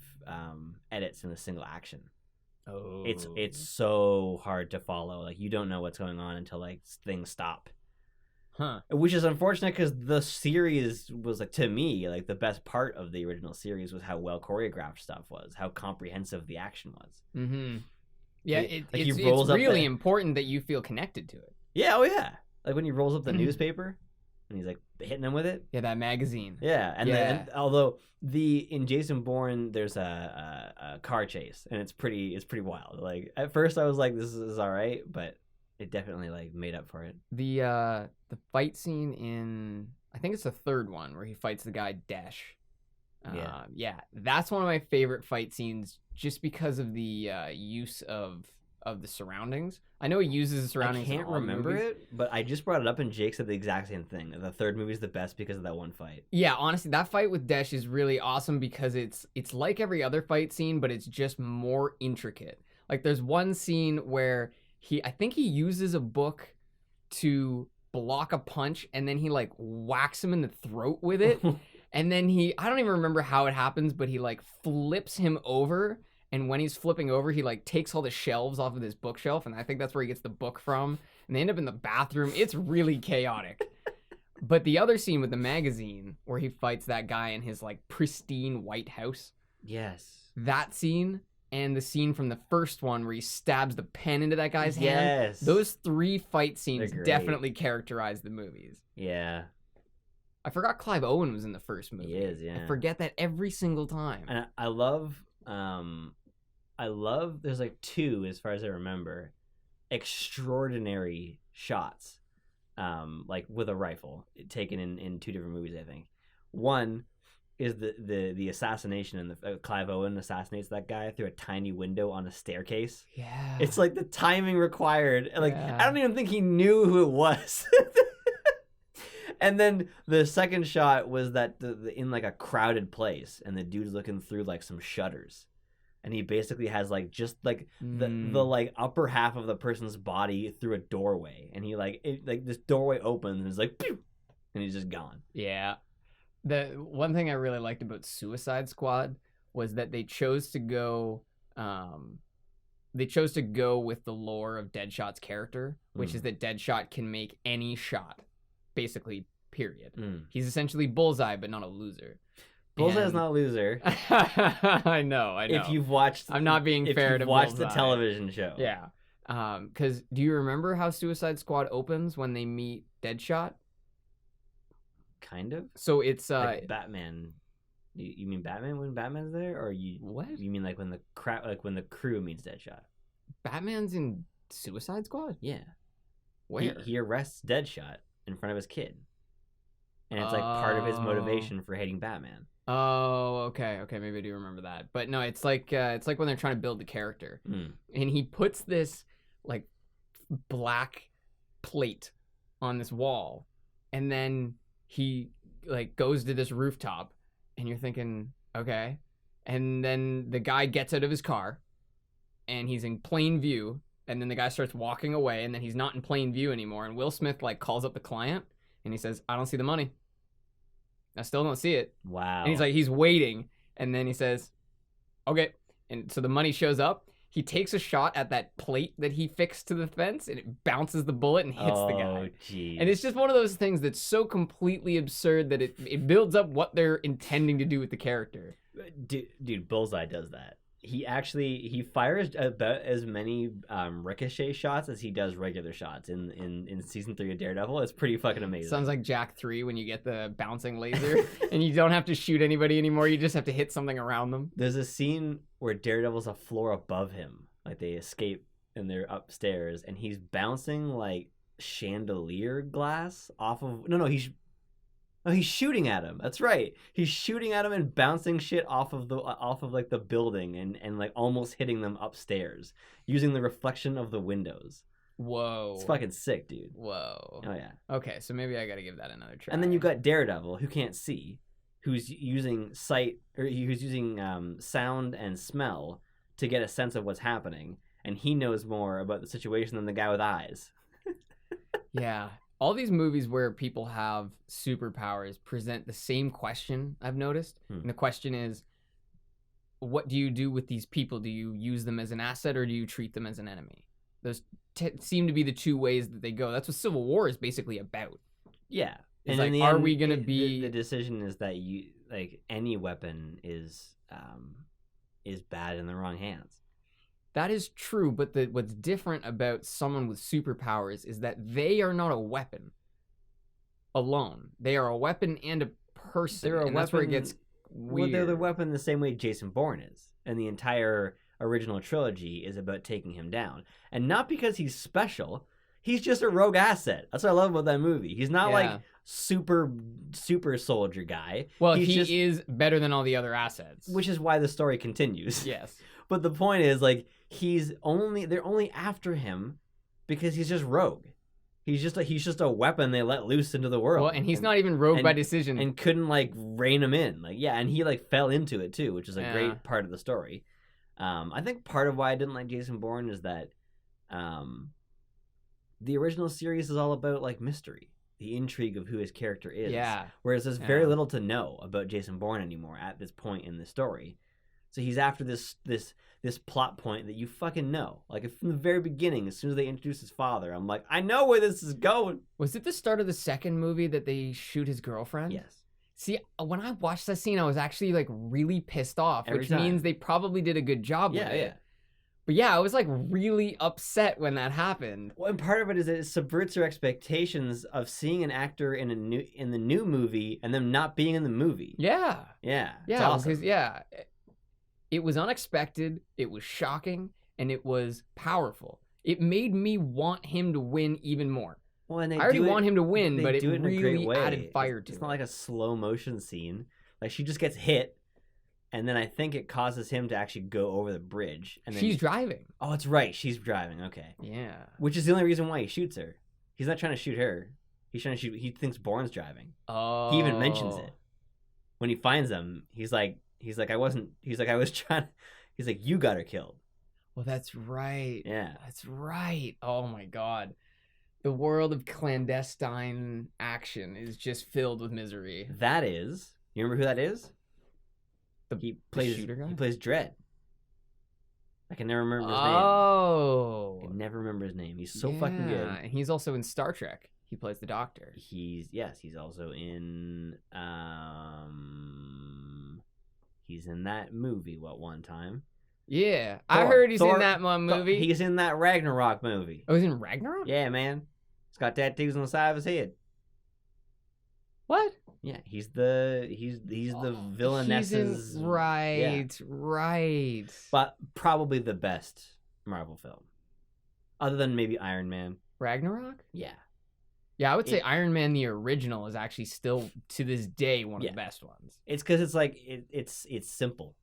edits in a single action. Oh. It's so hard to follow. Like, you don't know what's going on until like things stop. Huh. Which is unfortunate because the series was, like, to me, like the best part of the original series was how well choreographed stuff was, how comprehensive the action was. Mm-hmm. Yeah, it's up really important that you feel connected to it. Yeah, oh yeah. Like when he rolls up the newspaper and he's like hitting him with it. Yeah, that magazine. Yeah, and although in Jason Bourne there's a car chase, and it's pretty wild. Like, at first I was like, this is all right, but it definitely like made up for it. The fight scene in, I think it's the third one, where he fights the guy Desh. Yeah, that's one of my favorite fight scenes, just because of the use of the surroundings. I know he uses the surroundings. I can't remember it, but I just brought it up, and Jake said the exact same thing. The third movie is the best because of that one fight. Yeah, honestly, that fight with Desh is really awesome because it's like every other fight scene, but it's just more intricate. Like, there's one scene where I think he uses a book to block a punch, and then he like whacks him in the throat with it. And then I don't even remember how it happens, but he like flips him over. And when he's flipping over, he like takes all the shelves off of this bookshelf. And I think that's where he gets the book from. And they end up in the bathroom. It's really chaotic. But the other scene with the magazine where he fights that guy in his like pristine white house. Yes. That scene, and the scene from the first one where he stabs the pen into that guy's hand. Yes. Those 3 fight scenes definitely characterize the movies. Yeah. I forgot Clive Owen was in the first movie. He is, yeah. I forget that every single time. And I love there's like 2, as far as I remember, extraordinary shots, like with a rifle, taken in 2 different movies, I think. One is the assassination, and Clive Owen assassinates that guy through a tiny window on a staircase. Yeah. It's like the timing required. Like, Yeah. I don't even think he knew who it was. And then the second shot was that in like a crowded place, and the dude's looking through like some shutters, and he basically has like just like the like upper half of the person's body through a doorway, and he like this doorway opens and it's like pew, and he's just gone. Yeah. The one thing I really liked about Suicide Squad was that they chose to go with the lore of Deadshot's character, which is that Deadshot can make any shot, basically, period. He's essentially Bullseye, but not a loser. Bullseye's not a loser. I know. If you've watched, I'm not being fair to watch Bullseye. the television show. Yeah. Because do you remember how Suicide Squad opens when they meet Deadshot? Kind of. So it's like Batman. You mean Batman when Batman's there, or what? You mean like when the crew meets Deadshot? Batman's in Suicide Squad? Yeah. Where? He arrests Deadshot in front of his kid. And it's like part of his motivation for hating Batman. Oh, okay. Maybe I do remember that. But no, it's like when they're trying to build the character. Mm. And he puts this like black plate on this wall, and then he like goes to this rooftop, and you're thinking, okay. And then the guy gets out of his car, and he's in plain view, and then the guy starts walking away, and then he's not in plain view anymore, and Will Smith like calls up the client, and he says, I don't see the money. I still don't see it. Wow. And he's waiting, and then he says, okay. And so the money shows up. He takes a shot at that plate that he fixed to the fence, and it bounces the bullet and hits the guy. Geez. And it's just one of those things that's so completely absurd that it builds up what they're intending to do with the character. Dude, Bullseye does that. He fires about as many ricochet shots as he does regular shots in season 3 of Daredevil. It's pretty fucking amazing. Sounds like Jack 3 when you get the bouncing laser and you don't have to shoot anybody anymore. You just have to hit something around them. There's a scene where Daredevil's a floor above him. Like they escape and they're upstairs and he's bouncing like chandelier glass off of... No, he's shooting at him. That's right. He's shooting at him and bouncing shit off of like the building and like almost hitting them upstairs using the reflection of the windows. Whoa. It's fucking sick, dude. Whoa. Oh yeah. Okay, so maybe I got to give that another try. And then you got Daredevil who can't see, who's using sound and smell to get a sense of what's happening, and he knows more about the situation than the guy with eyes. Yeah. All these movies where people have superpowers present the same question, I've noticed. And the question is, what do you do with these people? Do you use them as an asset or do you treat them as an enemy? Those seem to be the two ways that they go. That's what Civil War is basically about. Yeah. It's and like, in the are end, we going to be... The decision is that you like any weapon is bad in the wrong hands. That is true, but what's different about someone with superpowers is that they are not a weapon alone. They are a weapon and a person, They're a and that's where it gets weird. Well, they're the weapon the same way Jason Bourne is, and the entire original trilogy is about taking him down. And not because he's special, he's just a rogue asset. That's what I love about that movie. He's not like super soldier guy. Well, he is better than all the other assets. Which is why the story continues. Yes. But the point is, like, they're only after him because he's just rogue. He's just a weapon they let loose into the world. Well, and he's not even rogue by decision. And couldn't, like, rein him in. Like, yeah, and he, like, fell into it, too, which is a great part of the story. I think part of why I didn't like Jason Bourne is that the original series is all about, like, mystery. The intrigue of who his character is. Yeah. Whereas there's very little to know about Jason Bourne anymore at this point in the story. So he's after this plot point that you fucking know. Like, from the very beginning, as soon as they introduce his father, I'm like, I know where this is going. Was it the start of the second movie that they shoot his girlfriend? Yes. See, when I watched that scene, I was actually, like, really pissed off, which means they probably did a good job with it. Yeah. But yeah, I was, like, really upset when that happened. Well, and part of it is it subverts your expectations of seeing an actor in the new movie and them not being in the movie. Yeah. Yeah. Yeah, awesome. Because, it was unexpected, it was shocking, and it was powerful. It made me want him to win even more. Well, and I already want him to win, but it do it in a great really way. added fire to it. It's not like a slow motion scene. Like, she just gets hit, and then I think it causes him to actually go over the bridge. And then she's driving. Oh, it's right. She's driving. Okay. Yeah. Which is the only reason why he shoots her. He's not trying to shoot her. He's trying to shoot... He thinks Bourne's driving. Oh. He even mentions it. When he finds them, he's like, I was trying... He's like, you got her killed. Well, that's right. Yeah. That's right. Oh, my God. The world of clandestine action is just filled with misery. That is... You remember who that is? The shooter guy? He plays Dredd. I can never remember his name. Oh. I can never remember his name. He's so fucking good. And he's also in Star Trek. He plays the Doctor. He's also in he's in that movie one time. Yeah. I heard he's in that one movie. He's in that Ragnarok movie. Oh, he's in Ragnarok? Yeah, man. He's got tattoos on the side of his head. What? Yeah, he's the villainess's right. But probably the best Marvel film. Other than maybe Iron Man. Ragnarok? Yeah. Yeah, I would say Iron Man the original is actually still to this day one of the best ones. It's because it's like it's simple.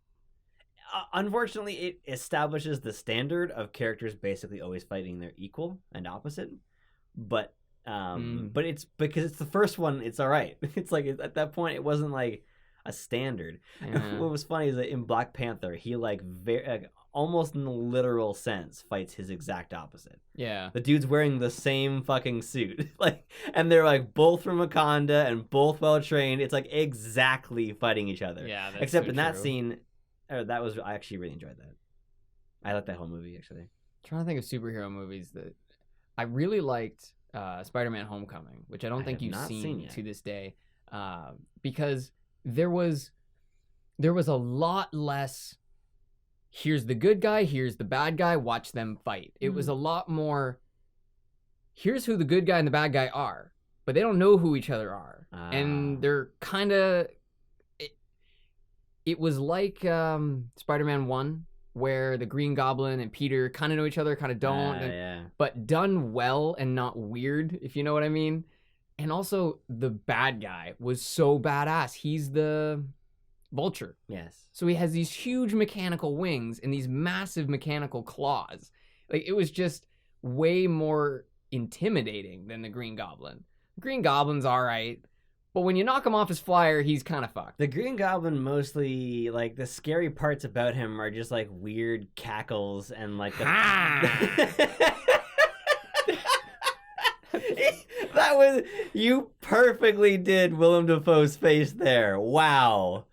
Unfortunately, it establishes the standard of characters basically always fighting their equal and opposite. But it's because it's the first one. It's all right. It's like at that point, it wasn't like a standard. Yeah. What was funny is that in Black Panther, he like almost in the literal sense fights his exact opposite. Yeah. The dude's wearing the same fucking suit. And they're like both from Wakanda and both well trained. It's like exactly fighting each other. Yeah. That's Except so in that true. scene, I actually really enjoyed that. I liked that whole movie actually. I'm trying to think of superhero movies that I really liked. Spider-Man: Homecoming, which I don't think you've seen yet. To this day, because there was a lot less. Here's the good guy. Here's the bad guy. Watch them fight. It was a lot more. Here's who the good guy and the bad guy are, but they don't know who each other are, and they're kind of. It was like Spider-Man 1, where the Green Goblin and Peter kind of know each other, kind of don't, but done well and not weird, if you know what I mean. And also, the bad guy was so badass. He's the Vulture. Yes. So he has these huge mechanical wings and these massive mechanical claws. Like, it was just way more intimidating than the Green Goblin. The Green Goblin's all right, but when you knock him off his flyer, he's kind of fucked. The Green Goblin mostly, like, the scary parts about him are just, like, weird cackles and, like, that was... You perfectly did Willem Dafoe's face there. Wow.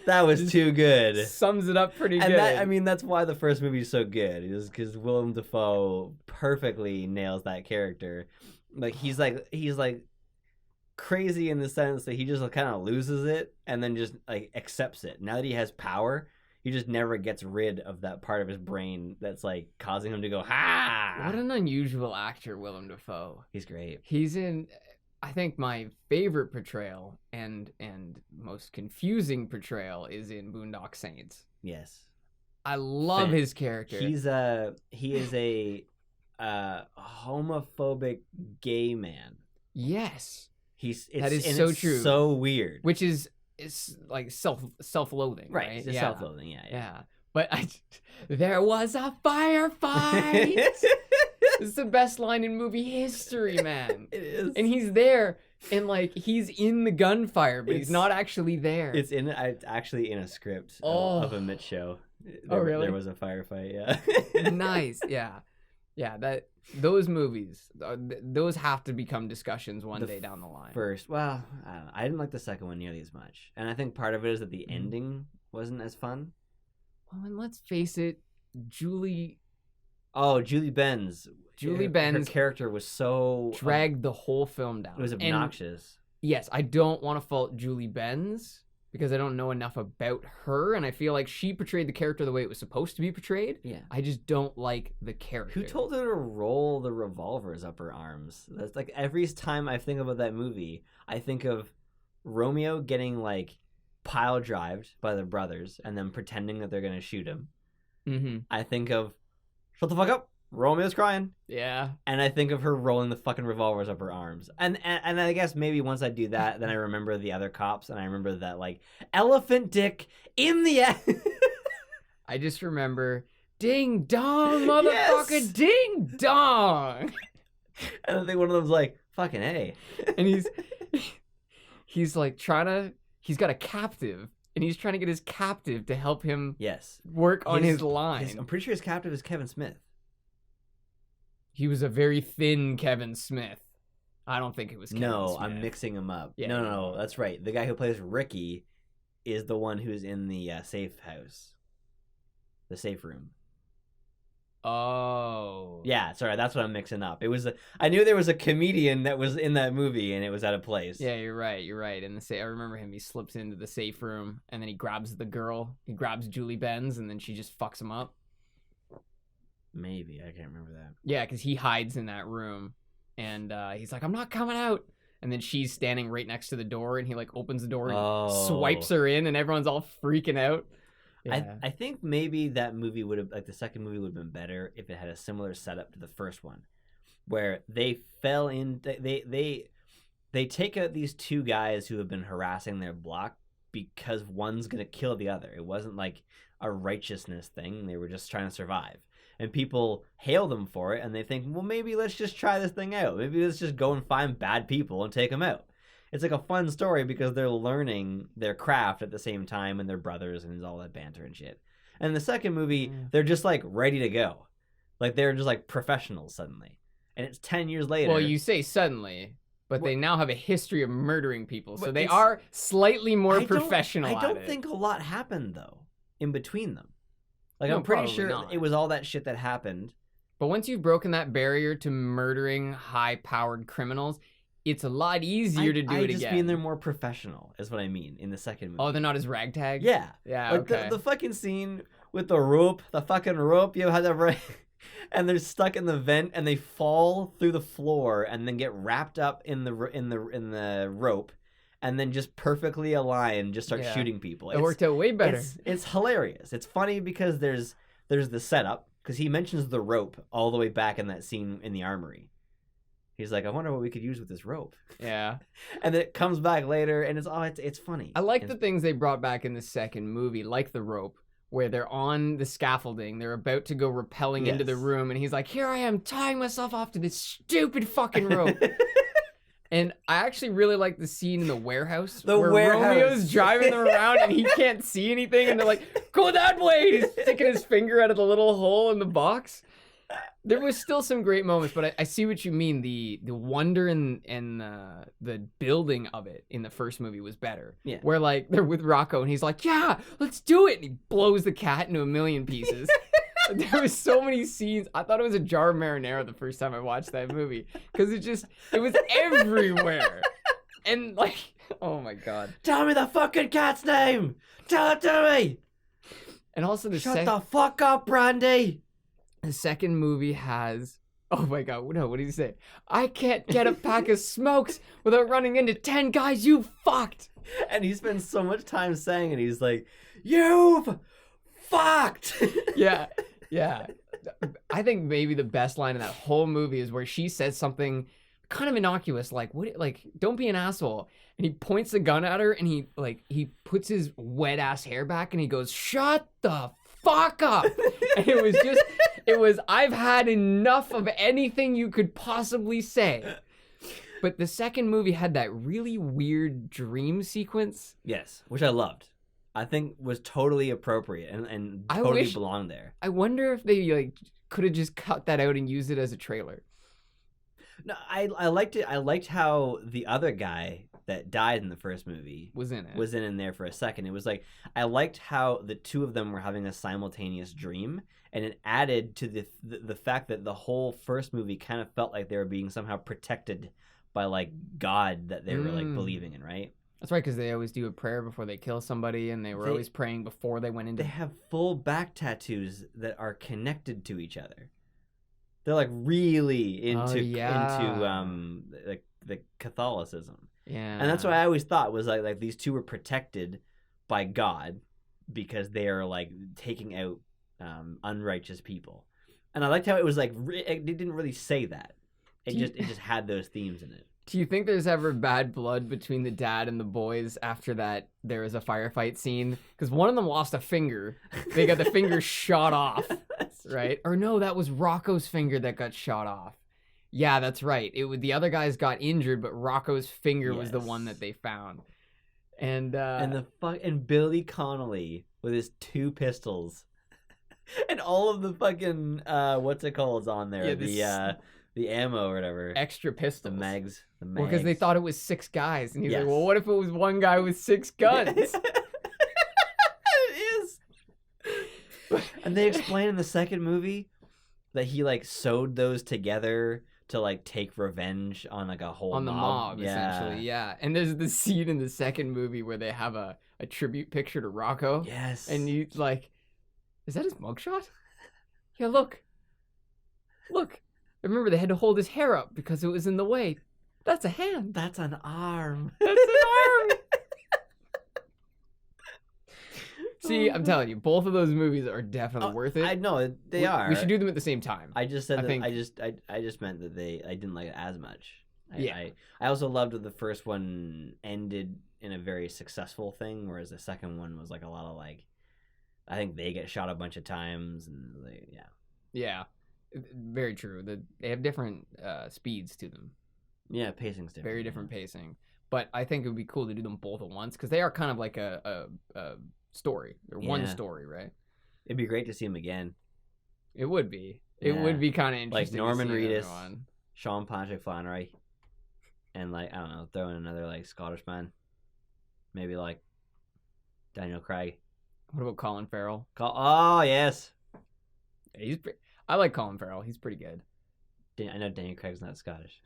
That was too good. Sums it up pretty good. And that's why the first movie is so good. Is because Willem Dafoe perfectly nails that character. Like, he's crazy in the sense that he just kind of loses it and then just like accepts it. Now that he has power, he just never gets rid of that part of his brain that's like causing him to go ha. What an unusual actor, Willem Dafoe. He's great. He's in, I think my favorite portrayal and most confusing portrayal is in Boondock Saints. Yes, I love his character. He is a homophobic gay man. Yes. That is so true. So weird. Which is like self-loathing, right? It's self-loathing, yeah. But there was a firefight. This is the best line in movie history, man. It is. And he's there, and like he's in the gunfire, but he's not actually there. It's actually in a script of a Mitch show. Really? There was a firefight, yeah. Nice, yeah. Those movies, those have to become discussions one day down the line. First, well, I don't know. I didn't like the second one nearly as much, and I think part of it is that the ending wasn't as fun. Well, and let's face it, Julie Benz. Her character was so dragged the whole film down. It was obnoxious. And yes, I don't want to fault Julie Benz because I don't know enough about her, and I feel like she portrayed the character the way it was supposed to be portrayed. Yeah. I just don't like the character. Who told her to roll the revolvers up her arms? That's like every time I think about that movie, I think of Romeo getting like pile drived by the brothers and then pretending that they're gonna shoot him. Mm-hmm. I think of shut the fuck up, Romeo's crying. Yeah. And I think of her rolling the fucking revolvers up her arms. And I guess maybe once I do that, then I remember the other cops and I remember that like elephant dick in the end. I just remember ding dong, motherfucker, Yes! ding dong. And I think one of them's like, fucking A. And he's like he's got a captive and he's trying to get his captive to help him work on his line. I'm pretty sure his captive is Kevin Smith. He was a very thin Kevin Smith. I don't think it was Kevin Smith. I'm mixing him up. Yeah, no, that's right. The guy who plays Ricky is the one who's in the safe house. The safe room. Oh. Yeah, sorry, that's what I'm mixing up. I knew there was a comedian that was in that movie and it was out of place. Yeah, you're right. In I remember him, he slips into the safe room and then he grabs the girl. He grabs Julie Benz and then she just fucks him up. Maybe, I can't remember that. Yeah, because he hides in that room and he's like, I'm not coming out. And then she's standing right next to the door and he like opens the door and swipes her in and everyone's all freaking out. Yeah. I think maybe that movie would have, like, the second movie would have been better if it had a similar setup to the first one, where they fell in. They take out these two guys who have been harassing their block because one's gonna kill the other. It wasn't like a righteousness thing. They were just trying to survive. And people hail them for it, and they think, well, maybe let's just try this thing out. Maybe let's just go and find bad people and take them out. It's like a fun story because they're learning their craft at the same time, and they're brothers, and there's all that banter and shit. And in the second movie, they're just like ready to go. Like they're just like professionals suddenly. And it's 10 years later. Well, you say suddenly, but they now have a history of murdering people, so they are slightly more professional. I don't think a lot happened, though, in between them. Like, No, I'm pretty probably sure not. it was all that shit that happened. But once you've broken that barrier to murdering high-powered criminals, it's a lot easier to do it again. I just mean they're more professional, is what I mean, in the second movie. Oh, they're not as ragtag? Yeah. Yeah, Like, okay. the fucking scene with the rope, the fucking rope, you had that and they're stuck in the vent, and they fall through the floor, and then get wrapped up in the rope, and then just perfectly aligned, just start shooting people. It worked out way better. It's hilarious. It's funny because there's the setup, because he mentions the rope all the way back in that scene in the armory. He's like, I wonder what we could use with this rope. Yeah. And then it comes back later, and it's funny. I like the things they brought back in the second movie, like the rope, where they're on the scaffolding, they're about to go rappelling into the room, and he's like, here I am tying myself off to this stupid fucking rope. And I actually really like the scene in the warehouse where Romeo's driving them around and he can't see anything, and they're like, go that way! He's sticking his finger out of the little hole in the box. There was still some great moments, but I see what you mean. The wonder and the building of it in the first movie was better. Yeah. Where like they're with Rocco and he's like, yeah, let's do it. And he blows the cat into a million pieces. There was so many scenes. I thought it was a jar of marinara the first time I watched that movie because it was everywhere. And like, oh my God. Tell me the fucking cat's name. Tell it to me. And also Shut the fuck up, Brandy. The second movie has, oh my God, no, what did he say? I can't get a pack of smokes without running into 10 guys, you fucked. And he spends so much time saying it. He's like, you've fucked. Yeah. I think maybe the best line in that whole movie is where she says something kind of innocuous, like, "What? Like, don't be an asshole." And he points the gun at her, and he puts his wet ass hair back, and he goes, "Shut the fuck up!" And it was. I've had enough of anything you could possibly say. But the second movie had that really weird dream sequence. Yes, which I loved. I think was totally appropriate and totally belonged there. I wonder if they like could have just cut that out and used it as a trailer. No, I liked it. I liked how the other guy that died in the first movie Was in it. Was in there for a second. It was like, I liked how the two of them were having a simultaneous dream, and it added to the fact that the whole first movie kind of felt like they were being somehow protected by like God that they were like believing in, right? That's right, because they always do a prayer before they kill somebody, and they were always praying before they went into... They have full back tattoos that are connected to each other. They're like really into like the Catholicism. Yeah. And that's what I always thought was like these two were protected by God because they are like taking out unrighteous people. And I liked how it was like it didn't really say that. It just had those themes in it. Do you think there's ever bad blood between the dad and the boys after that there is a firefight scene? Because one of them lost a finger. They got the finger shot off, right? Or no, that was Rocco's finger that got shot off. Yeah, that's right. The other guys got injured, but Rocco's finger was the one that they found. And Billy Connolly with his 2 pistols, and all of the fucking what's it called on there? Yeah, the ammo or whatever. Extra pistols. The mags. Well, because they thought it was 6 guys. And he's like, well, what if it was one guy with 6 guns? It is. And they explain in the second movie that he like sewed those together to like take revenge on like a whole on the mob essentially. Yeah. And there's the scene in the second movie where they have a tribute picture to Rocco. Yes. And you like, is that his mugshot? Yeah, look. Remember, they had to hold his hair up because it was in the way. That's a hand. That's an arm. That's an arm. See, I'm telling you, both of those movies are definitely worth it. I know they are. We should do them at the same time. I just said I that. think- I just meant that I didn't like it as much. Yeah. I also loved that the first one ended in a very successful thing, whereas the second one was like a lot of like, I think they get shot a bunch of times and Yeah, very true. They have different speeds to them. yeah, pacing's different. Very different pacing. But I think it would be cool to do them both at once because they are kind of like a story. They're one Yeah. story, right? It'd be great to see them again. It would be. It Yeah. would be kind of Like interesting. Norman to see another Reedus. one. Sean Patrick Flannery, and like I don't know, throw in another like Scottish man, maybe like Daniel Craig. What about Colin Farrell? Oh yes, I like Colin Farrell. He's pretty good. I know Daniel Craig's not Scottish.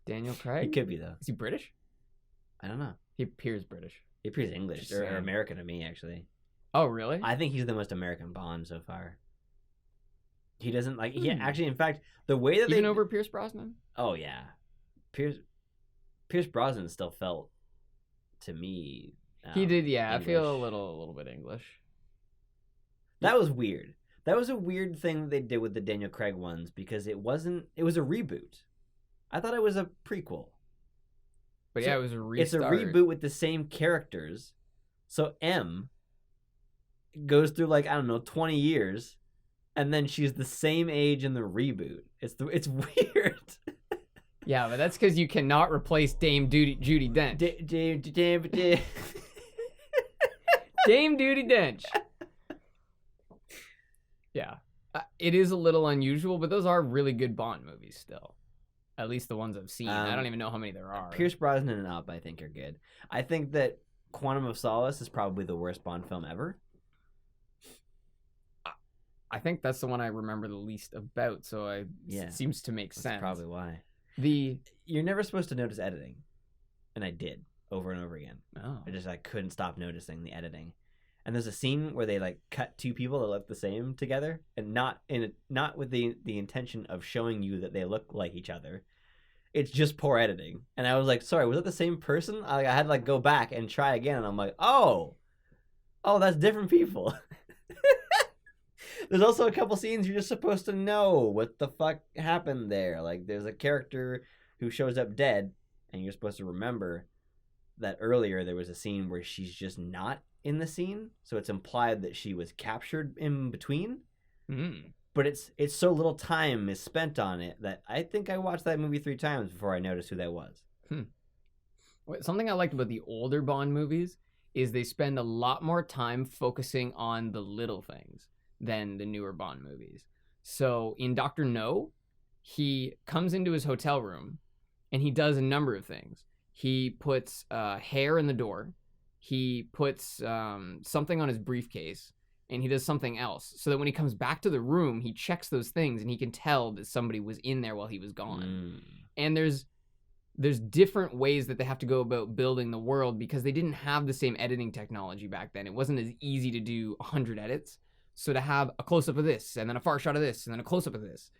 Daniel He Craig? could be though. Is he British? I don't know. He appears British. He appears English Just or saying. American to me actually. Oh, really? I think he's the most American Bond so far. He doesn't like. He Hmm. actually, in fact, the way that Even they over Pierce Brosnan? Oh yeah, Pierce Brosnan still felt to me. He did, yeah. I feel a English. little bit English. That was weird. That was a weird thing that they did with the Daniel Craig ones because it was a reboot. I thought it was a prequel. But So yeah, it was a It's a restart. reboot with the same characters. So M goes through like, I don't know, 20 years and then she's the same age in the reboot. It's weird. Yeah, but that's because you cannot replace Dame Judi Dench. Dame Judi Dench. Yeah. It is a little unusual, but those are really good Bond movies still. At least the ones I've seen. I don't even know how many there are. Pierce Brosnan and up, I think, are good. I think that Quantum of Solace is probably the worst Bond film ever. I think that's the one I remember the least about, so it seems to make That's sense. probably why. The You're never supposed to notice editing. And I did over and over again. oh. I couldn't stop noticing the editing. And there's a scene where they like cut two people that look the same together, and not with the intention of showing you that they look like each other. It's just poor editing. And I was like, sorry, was that the same person? I had to like go back and try again, and I'm like, oh, that's different people. There's also a couple scenes you're just supposed to know what the fuck happened there. Like there's a character who shows up dead, and you're supposed to remember that earlier there was a scene where she's just not in the scene, so it's implied that she was captured in between. But it's so little time is spent on it that I think I watched that movie 3 times before I noticed who that was. Something I liked about the older Bond movies is they spend a lot more time focusing on the little things than the newer Bond movies. So in Dr. No, he comes into his hotel room and he does a number of things. He puts hair in the door. He puts something on his briefcase, and he does something else. So that when he comes back to the room, he checks those things, and he can tell that somebody was in there while he was gone. And there's different ways that they have to go about building the world because they didn't have the same editing technology back then. It wasn't as easy to do 100 edits. So to have a close-up of this, and then a far shot of this, and then a close-up of this,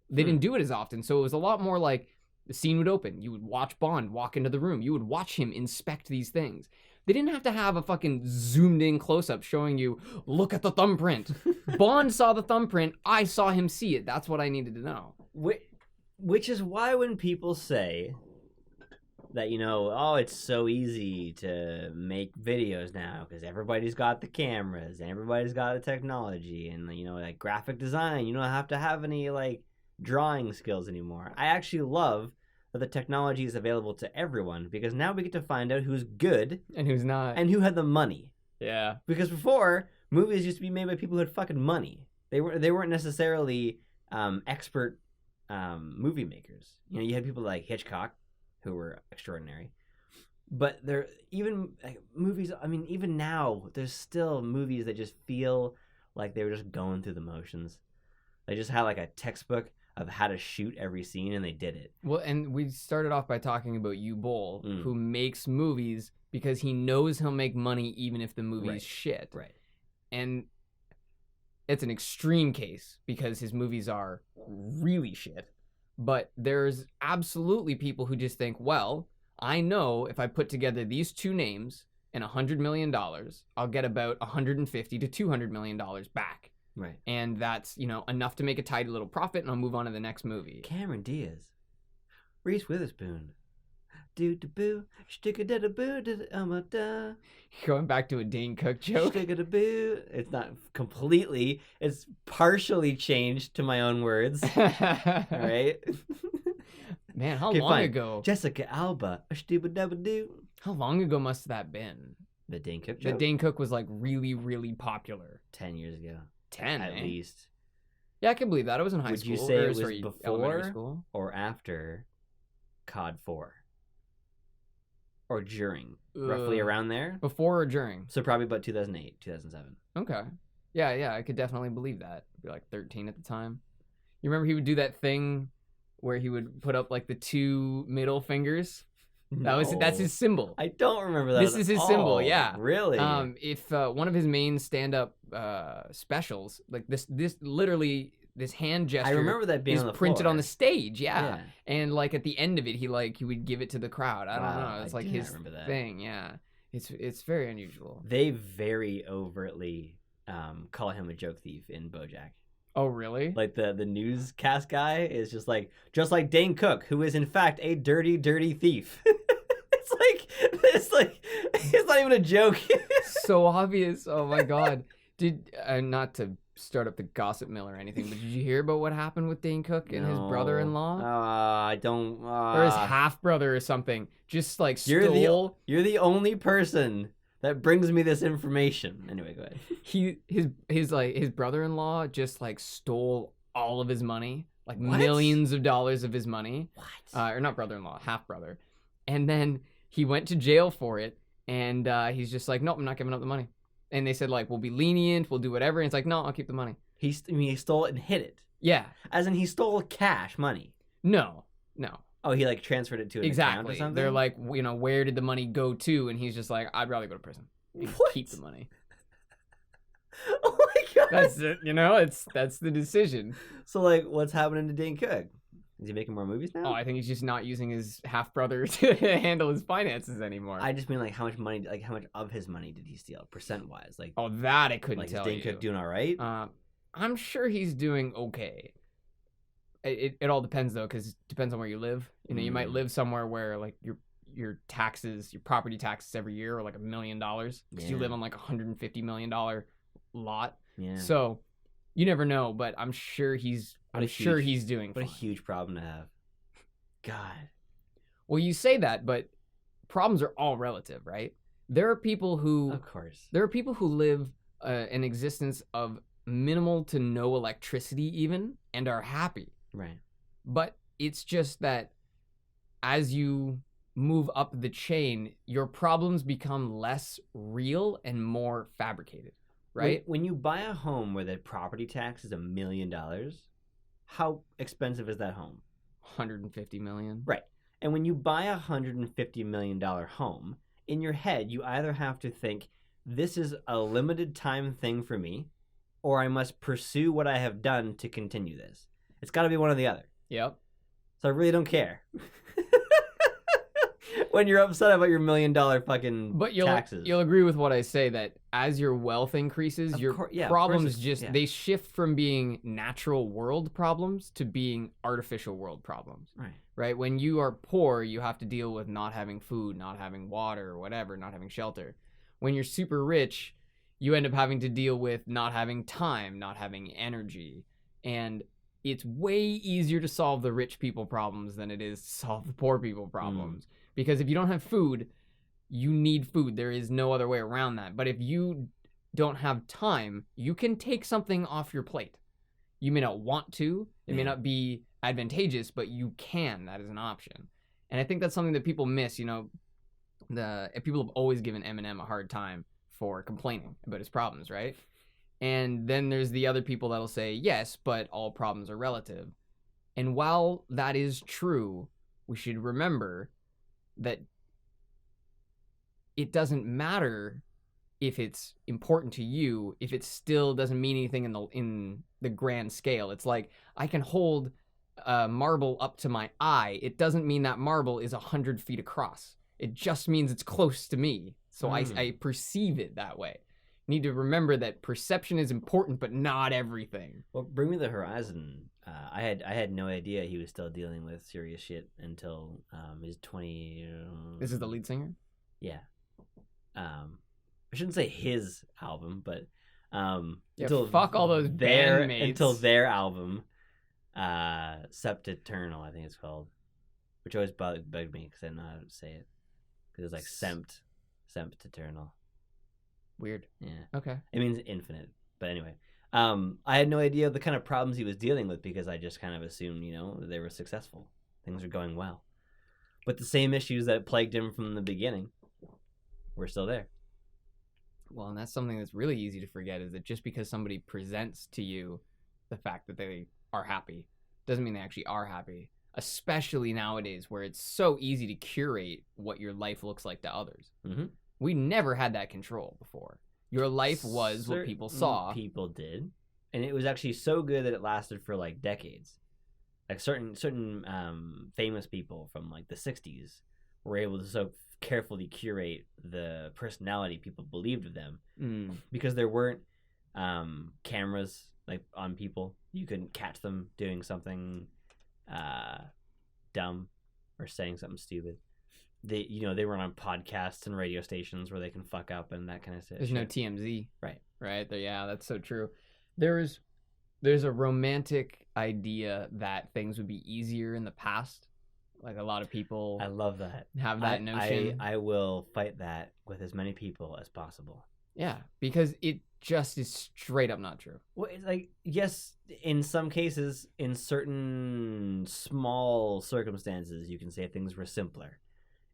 they didn't do it as often. So it was a lot more like the scene would open. You would watch Bond walk into the room. You would watch him inspect these things. They didn't have to have a fucking zoomed-in close-up showing you, look at the thumbprint. Bond saw the thumbprint. I saw him see it. That's what I needed to know. Which is why when people say that, it's so easy to make videos now because everybody's got the cameras and everybody's got the technology and, like graphic design, you don't have to have any, like, drawing skills anymore. I actually love that the technology is available to everyone because now we get to find out who's good and who's not and who had the money. Yeah. Because before, movies used to be made by people who had fucking money. They weren't necessarily expert movie makers. You had people like Hitchcock who were extraordinary. But they're even like, movies, I mean, even now there's still movies that just feel like they were just going through the motions. They just had like a textbook of how to shoot every scene, and they did it. Well, and we started off by talking about Yu Bol, who makes movies because he knows he'll make money even if the movie's shit. Right. And it's an extreme case because his movies are really shit. But there's absolutely people who just think, well, I know if I put together these two names and $100 million, I'll get about $150 to $200 million back. Right. And that's, enough to make a tidy little profit, and I'll move on to the next movie. Cameron Diaz. Reese Witherspoon. Do-do-boo. Shtick-a-da-da-boo. Going back to a Dane Cook joke. Shtick-a-da-boo. It's not completely. It's partially changed to my own words. Right? Man, how Okay, long fine. ago? Jessica Alba. Shtick-a-da-ba-doo. How long ago must that been? The Dane Cook That joke? Dane Cook was like really, really popular. 10 years ago. 10, At least. Yeah, I can believe that. I was in high Would school. you say or, it was sorry, elementary before school. or after COD 4? Or during? Roughly around there? Before or during? So probably about 2008, 2007. Okay. Yeah, I could definitely believe that. I'd be like 13 at the time. You remember he would do that thing where he would put up like the 2 middle fingers? That's his symbol. I don't remember that. This is his symbol, yeah. Really? If one of his main stand-up specials, like this literally this hand gesture, I remember that being is on the printed floor. on the stage, yeah. And like at the end of it, he would give it to the crowd. I don't know. It's like his thing, yeah. It's very unusual. They very overtly call him a joke thief in BoJack. Oh, really? Like the newscast guy is just like Dane Cook, who is in fact a dirty, dirty thief. it's not even a joke. So obvious. Oh my God. Did not to start up the gossip mill or anything, but did you hear about what happened with Dane Cook and his brother-in-law? I don't. Or his half-brother or something. Just like stole. You're the only person that brings me this information. Anyway, go ahead. His brother-in-law just like stole all of his money, like What? millions of dollars of his money. What? Or not brother-in-law, half-brother. And then he went to jail for it, and he's just like, nope, I'm not giving up the money. And they said like, we'll be lenient, we'll do whatever. And it's like, no, I'll keep the money. He stole it and hid it. Yeah. As in he stole cash money. No. Oh, he like transferred it to an account or something? They're like, where did the money go to? And he's just like, I'd rather go to prison and keep the money. Oh my God. That's it. That's the decision. So like, what's happening to Dane Cook? Is he making more movies now? Oh, I think he's just not using his half brother to handle his finances anymore. I just mean like how much money, like how much of his money did he steal, percent wise? Like, oh, that I couldn't like tell is Dane you. Cook doing all right? I'm sure he's doing okay. It all depends though, because it depends on where you live. You might live somewhere where like your taxes, your property taxes every year are like $1 million because you live on like $150 million lot. Yeah. So you never know, but I'm sure he's doing What a fine. huge problem to have. God. Well, you say that, but problems are all relative, right? There are people who Of course. live an existence of minimal to no electricity even and are happy. Right. But it's just that as you move up the chain, your problems become less real and more fabricated, right? When you buy a home where the property tax is $1 million, how expensive is that home? 150 million. Right. And when you buy a $150 million home, in your head, you either have to think, this is a limited time thing for me, or I must pursue what I have done to continue this. It's got to be one or the other. Yep. So I really don't care. When you're upset about your $1 million fucking taxes. You'll agree with what I say that as your wealth increases, your problems they shift from being natural world problems to being artificial world problems. Right? When you are poor, you have to deal with not having food, not having water, or whatever, not having shelter. When you're super rich, you end up having to deal with not having time, not having energy. And it's way easier to solve the rich people problems than it is to solve the poor people problems. Because if you don't have food, you need food. There is no other way around that. But if you don't have time, you can take something off your plate. You may not want to. It may not be advantageous, but you can. That is an option. And I think that's something that people miss. People have always given Eminem a hard time for complaining about his problems, right? And then there's the other people that'll say, yes, but all problems are relative. And while that is true, we should remember that it doesn't matter if it's important to you, if it still doesn't mean anything in the grand scale. It's like, I can hold a marble up to my eye. It doesn't mean that marble is 100 feet across. It just means it's close to me. So I perceive it that way. You need to remember that perception is important, but not everything. Well, Bring Me the Horizon. I had no idea he was still dealing with serious shit until his 20. This is the lead singer? Yeah. I shouldn't say his album, but fuck all those bandmates. Until their album, Sempiternal, I think it's called, which always bugged me because I didn't know how to say it. Because it's like Sempiternal. Weird. Yeah. Okay. It means infinite. But anyway, I had no idea the kind of problems he was dealing with because I just kind of assumed, they were successful. Things were going well. But the same issues that plagued him from the beginning were still there. Well, and that's something that's really easy to forget, is that just because somebody presents to you the fact that they are happy doesn't mean they actually are happy. Especially nowadays where it's so easy to curate what your life looks like to others. Mm-hmm. We never had that control before. Your life was what people saw. People did. And it was actually so good that it lasted for like decades. Like certain famous people from like the 60s were able to so carefully curate the personality people believed of them because there weren't cameras like on people. You couldn't catch them doing something dumb or saying something stupid. They were on podcasts and radio stations where they can fuck up and that kind of shit. There's no TMZ. Right. Yeah, that's so true. There's a romantic idea that things would be easier in the past. Like a lot of people I love that. Have that notion. I will fight that with as many people as possible. Yeah, because it just is straight up not true. Well, it's like, yes, in some cases, in certain small circumstances, you can say things were simpler.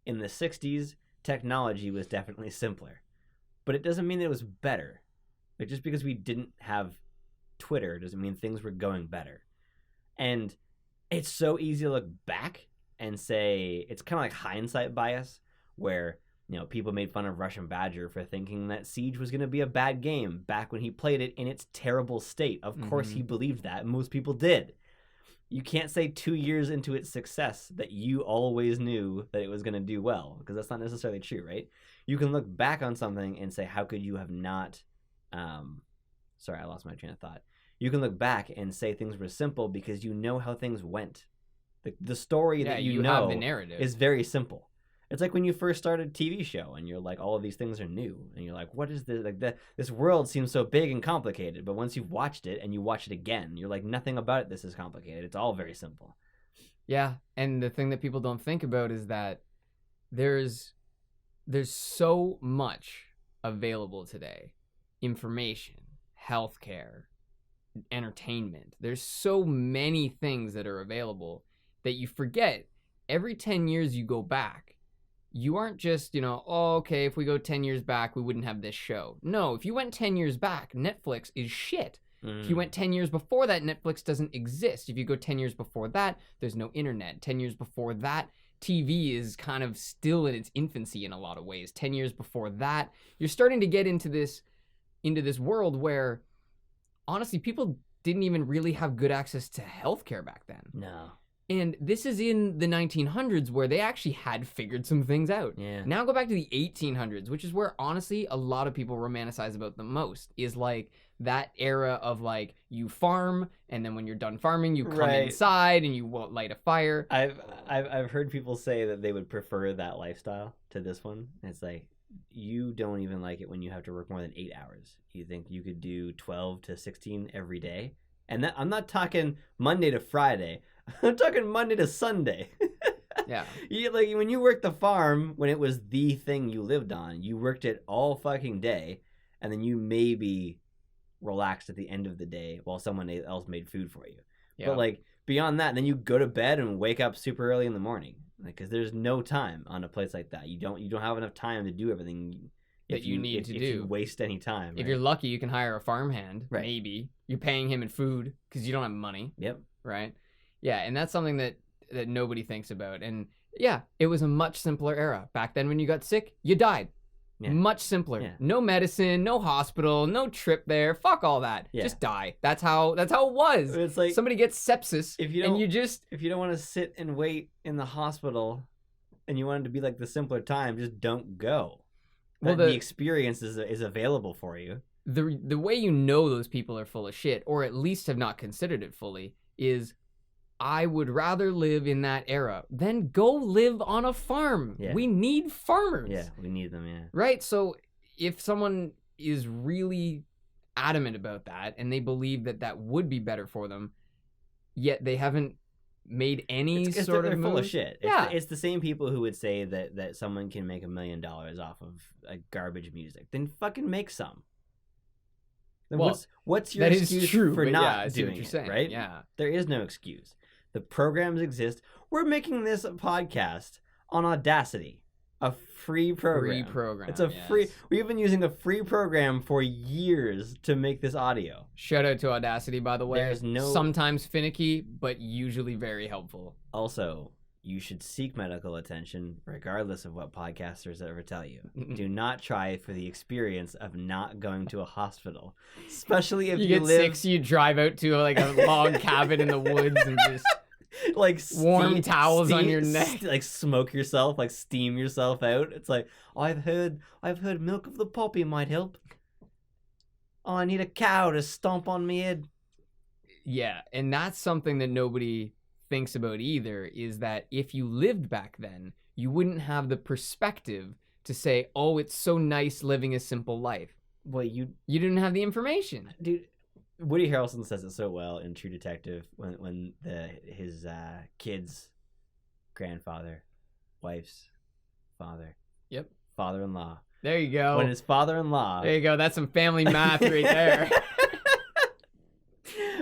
In the 60s, technology was definitely simpler. But it doesn't mean that it was better. Like, just because we didn't have Twitter doesn't mean things were going better. And it's so easy to look back and say, it's kind of like hindsight bias, where people made fun of Russian Badger for thinking that Siege was going to be a bad game back when he played it in its terrible state. Of course he believed that. Most people did. You can't say 2 years into its success that you always knew that it was going to do well, because that's not necessarily true, right? You can look back on something and say, how could you have not... Sorry, I lost my train of thought. You can look back and say things were simple because you know how things went. The story that you know have the narrative. Is very simple. It's like when you first started a TV show and you're like, all of these things are new. And you're like, what is this? Like this world seems so big and complicated. But once you've watched it and you watch it again, you're like, nothing about it this is complicated. It's all very simple. Yeah. And the thing that people don't think about is that there's so much available today. Information, healthcare, entertainment. There's so many things that are available that you forget. Every 10 years you go back, you aren't just, okay, if we go 10 years back, we wouldn't have this show. No, if you went 10 years back, Netflix is shit. If you went 10 years before that, Netflix doesn't exist. If you go 10 years before that, there's no internet. 10 years before that, TV is kind of still in its infancy in a lot of ways. 10 years before that, you're starting to get into this world where, honestly, people didn't even really have good access to healthcare back then. No. And this is in the 1900s where they actually had figured some things out. Yeah. Now go back to the 1800s, which is where, honestly, a lot of people romanticize about the most, is like that era of like you farm, and then when you're done farming, you come inside and you won't light a fire. I've heard people say that they would prefer that lifestyle to this one. It's like, you don't even like it when you have to work more than 8 hours. You think you could do 12 to 16 every day? And that, I'm not talking Monday to Friday. I'm talking Monday to Sunday. Yeah. Like when you worked the farm, when it was the thing you lived on, you worked it all fucking day, and then you maybe relaxed at the end of the day while someone else made food for you. Yeah. But like beyond that, then you go to bed and wake up super early in the morning, because there's no time on a place like that. You don't have enough time to do everything that you need to do. If you waste any time. If you're lucky, you can hire a farmhand. Right. Maybe you're paying him in food because you don't have money. Yep. Right. Yeah, and that's something that nobody thinks about. And yeah, it was a much simpler era. Back then when you got sick, you died. Yeah. Much simpler. Yeah. No medicine, no hospital, no trip there. Fuck all that. Yeah. Just die. That's how it was. It's like somebody gets sepsis if you don't want to sit and wait in the hospital and you want it to be like the simpler time, just don't go. Well, the experience is available for you. The way you know those people are full of shit, or at least have not considered it fully, is I would rather live in that era than go live on a farm. Yeah. We need farmers. Yeah, we need them, yeah. Right? So if someone is really adamant about that and they believe that that would be better for them, yet they haven't made any sort of they're full of move. shit. Yeah. It's the same people who would say that someone can make $1 million off of garbage music. Then fucking make some. Then Well, what's your that is excuse true, for but not yeah, I see what doing you're it, saying. right? Yeah. There is no excuse. The programs exist. We're making this podcast on Audacity, a free program. Free program. It's a yes. free. We've been using a free program for years to make this audio. Shout out to Audacity, by the way. There's no- Sometimes finicky, but usually very helpful. Also, you should seek medical attention regardless of what podcasters ever tell you. Do not try for the experience of not going to a hospital, especially if you you get live sick, you drive out to like a log cabin in the woods and just like warm towels on your neck. like smoke yourself, like steam yourself out. It's like, oh, I've heard milk of the poppy might help. Oh, I need a cow to stomp on me head. Yeah, and that's something that nobody thinks about either, is that if you lived back then, you wouldn't have the perspective to say, oh, it's so nice living a simple life. Well, you didn't have the information. dude. Woody Harrelson says it so well in True Detective when his kid's grandfather, wife's father, father-in-law. There you go. When his father-in-law, There you go. That's some family math right there.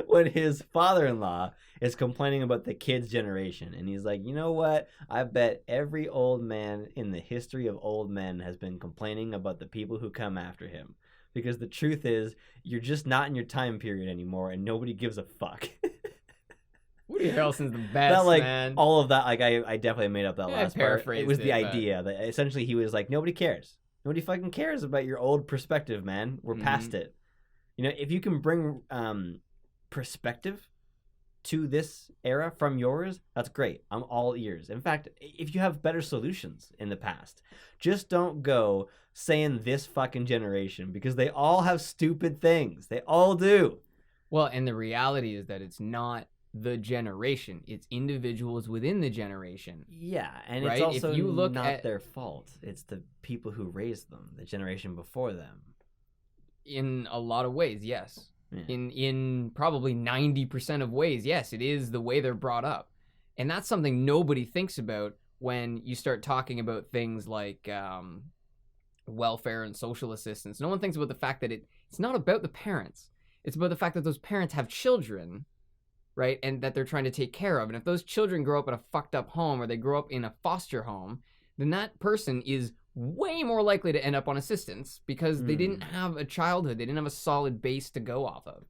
when his father-in-law is complaining about the kid's generation, and he's like, you know what? I bet every old man in the history of old men has been complaining about the people who come after him. Because the truth is, you're just not in your time period anymore, and nobody gives a fuck. Woody Harrelson's the best, That, like, man. all of that, like, I definitely made up that Yeah, I last part. paraphrased It was the it, but- idea that essentially he was like, nobody cares. Nobody fucking cares about your old perspective, man. We're past it. You know, if you can bring perspective to this era from yours, that's great. I'm all ears. In fact, if you have better solutions in the past, just don't go saying this fucking generation, because they all have stupid things. They all do. Well, and the reality is that it's not the generation. It's individuals within the generation. Yeah, and Right? it's also If you look not at- their fault. It's the people who raised them, the generation before them. In a lot of ways, yes. Yeah. In probably 90% of ways, yes, it is the way they're brought up. And that's something nobody thinks about when you start talking about things like welfare and social assistance. No one thinks about the fact that it's not about the parents. It's about the fact that those parents have children, right? And that they're trying to take care of. And if those children grow up in a fucked up home, or they grow up in a foster home, then that person is way more likely to end up on assistance because they didn't have a childhood. They didn't have a solid base to go off of.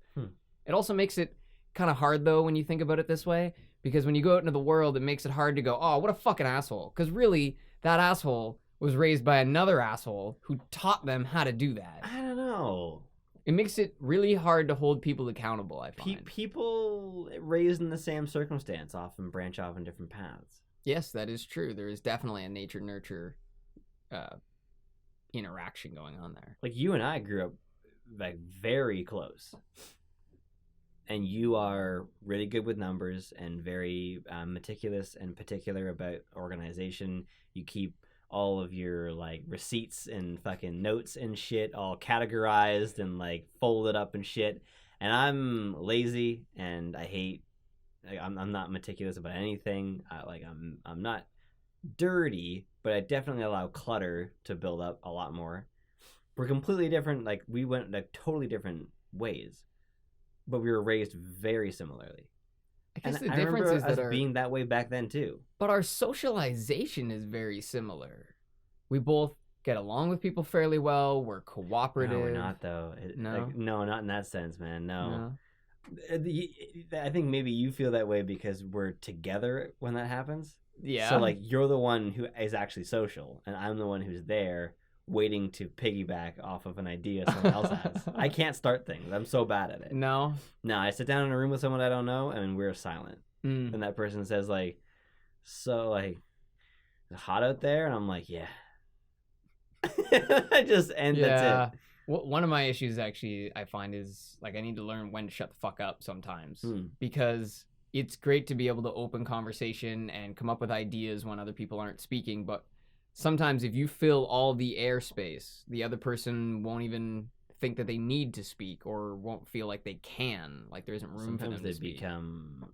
It also makes it kind of hard, though, when you think about it this way, because when you go out into the world, it makes it hard to go, oh, what a fucking asshole. Because really, that asshole was raised by another asshole who taught them how to do that. I don't know. It makes it really hard to hold people accountable, I find. People raised in the same circumstance often branch off in different paths. Yes, that is true. There is definitely a nature-nurture interaction going on there. Like, you and I grew up like very close, and you are really good with numbers and very meticulous and particular about organization. You keep all of your like receipts and fucking notes and shit all categorized and like folded up and shit. And I'm lazy and I hate. Like, I'm not meticulous about anything. I'm not dirty, but I definitely allow clutter to build up a lot more. We're completely different. Like, we went like totally different ways, but we were raised very similarly. I guess And the I difference remember is us that being that way back then too. but our socialization is very similar. We both get along with people fairly well. We're cooperative. No, we're not though. No? No, not in that sense, man. No. No? I think maybe you feel that way because we're together when that happens. Yeah. So like you're the one who is actually social, and I'm the one who's there waiting to piggyback off of an idea someone else has. I can't start things. I'm so bad at it. No. No, I sit down in a room with someone I don't know, and we're silent. Mm. And that person says like, "So like, is it hot out there?" And I'm like, "Yeah." Just end. Yeah. That's it. One of my issues actually I find is like I need to learn when to shut the fuck up sometimes because it's great to be able to open conversation and come up with ideas when other people aren't speaking, but sometimes if you fill all the airspace, the other person won't even think that they need to speak or won't feel like they can, like there isn't room for them to speak. Become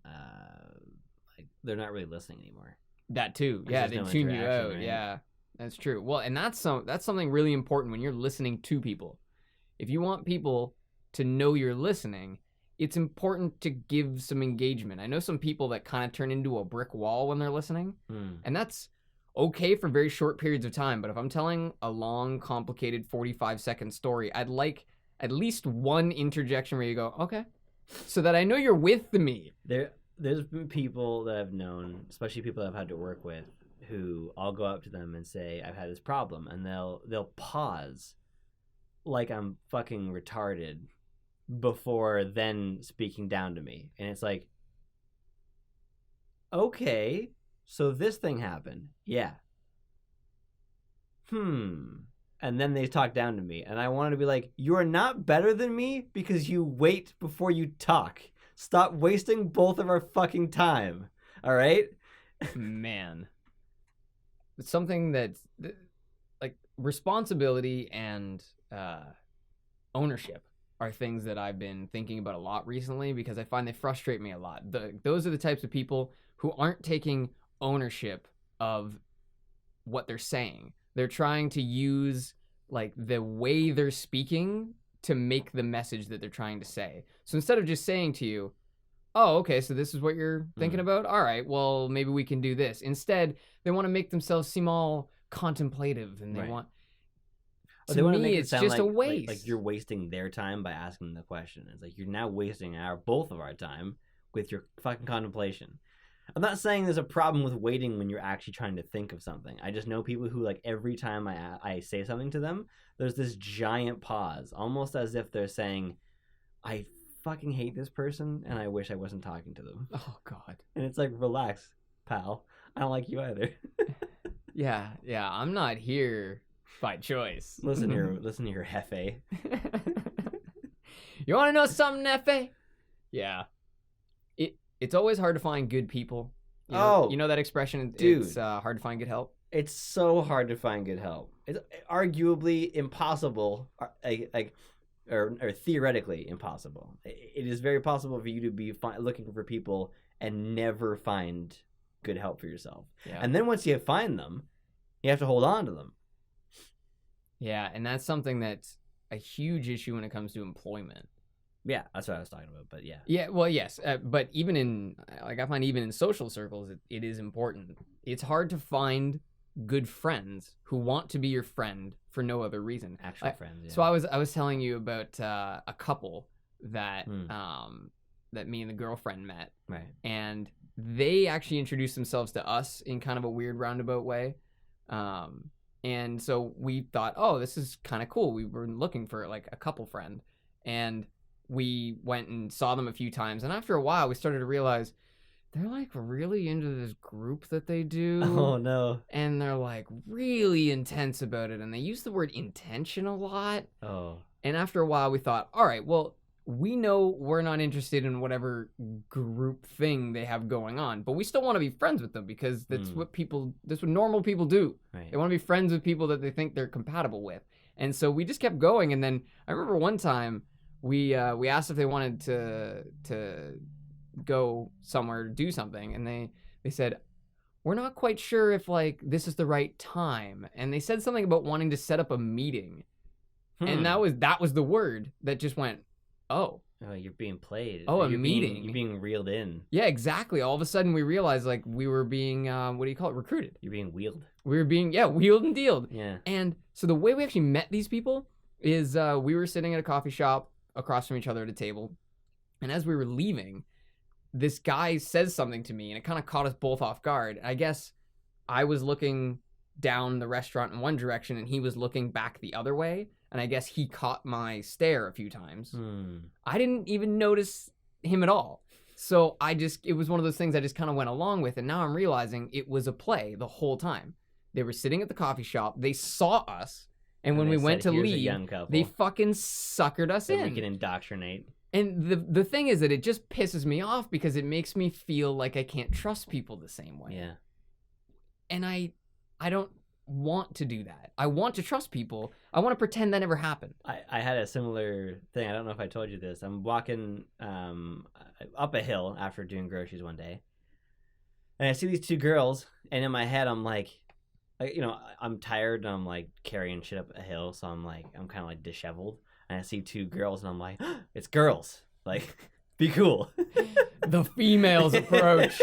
like they're not really listening anymore. That too. Yeah, they tune you out. Right? Yeah. That's true. Well, and that's something really important when you're listening to people. If you want people to know you're listening, it's important to give some engagement. I know some people that kind of turn into a brick wall when they're listening, and that's okay for very short periods of time. But if I'm telling a long, complicated 45-second story, I'd like at least one interjection where you go, okay, so that I know you're with me. There's been people that I've known, especially people that I've had to work with, who I'll go up to them and say, I've had this problem, and they'll pause like I'm fucking retarded before then speaking down to me. And it's like, okay, so this thing happened. Yeah. And then they talk down to me, and I wanted to be like, you are not better than me because you wait before you talk. Stop wasting both of our fucking time. All right? Man. It's something that's like responsibility and ownership are things that I've been thinking about a lot recently because I find they frustrate me a lot. Those are the types of people who aren't taking ownership of what they're saying. They're trying to use like the way they're speaking to make the message that they're trying to say. So instead of just saying to you, oh, okay, so this is what you're thinking about? All right, well, maybe we can do this. Instead, they want to make themselves seem all contemplative, and they want... To me, it's just a waste. Like you're wasting their time by asking the question. It's like you're now wasting both of our time with your fucking contemplation. I'm not saying there's a problem with waiting when you're actually trying to think of something. I just know people who, like, every time I say something to them, there's this giant pause, almost as if they're saying, I fucking hate this person, and I wish I wasn't talking to them. Oh, God. And it's like, relax, pal. I don't like you either. Yeah, I'm not here by choice. Listen here, Hefe. You want to know something, Hefe? Yeah. It's always hard to find good people. You know that expression? Dude. It's hard to find good help? It's so hard to find good help. It's arguably impossible, or theoretically impossible. It is very possible for you to be looking for people and never find good help for yourself. Yeah. And then once you find them, you have to hold on to them. Yeah, and that's something that's a huge issue when it comes to employment. Yeah, that's what I was talking about, but yeah. Yeah, well, yes, but even in, like, I find even in social circles, it is important. It's hard to find good friends who want to be your friend for no other reason. Actual friends, yeah. So I was telling you about a couple that that me and the girlfriend met. Right. And they actually introduced themselves to us in kind of a weird roundabout way. And so we thought, oh, this is kind of cool. We were looking for, like, a couple friend. And we went and saw them a few times, and after a while we started to realize they're like really into this group that they do. Oh no. And they're like really intense about it, and they use the word intention a lot. Oh. And after a while we thought, all right, well, we know we're not interested in whatever group thing they have going on, but we still want to be friends with them because that's what normal people do. Right. They want to be friends with people that they think they're compatible with. And so we just kept going, and then I remember one time we asked if they wanted to go somewhere to do something, and they said, we're not quite sure if, like, this is the right time. And they said something about wanting to set up a meeting. And that was the word that just went, oh, you're being played. Oh, you're meeting. You're being reeled in. Yeah, exactly. All of a sudden we realized, like, we were being what do you call it? Recruited. You're being wheeled. We were being wheeled and dealed. Yeah. And so the way we actually met these people is we were sitting at a coffee shop across from each other at a table, and as we were leaving, this guy says something to me, and it kind of caught us both off guard. I guess I was looking down the restaurant in one direction, and he was looking back the other way, and I guess he caught my stare a few times. I didn't even notice him at all. So it was one of those things I just kind of went along with, and now I'm realizing it was a play the whole time. They were sitting at the coffee shop, they saw us, And when we went to Here's a leave, young couple they fucking suckered us that in. we can indoctrinate. And the thing is that it just pisses me off because it makes me feel like I can't trust people the same way. Yeah. And I don't want to do that. I want to trust people. I want to pretend that never happened. I had a similar thing. I don't know if I told you this. I'm walking up a hill after doing groceries one day, and I see these two girls, and in my head I'm like, I'm tired and I'm like carrying shit up a hill, so I'm kind of like disheveled, and I see two girls and I'm like, it's girls. Like, be cool. The females approach.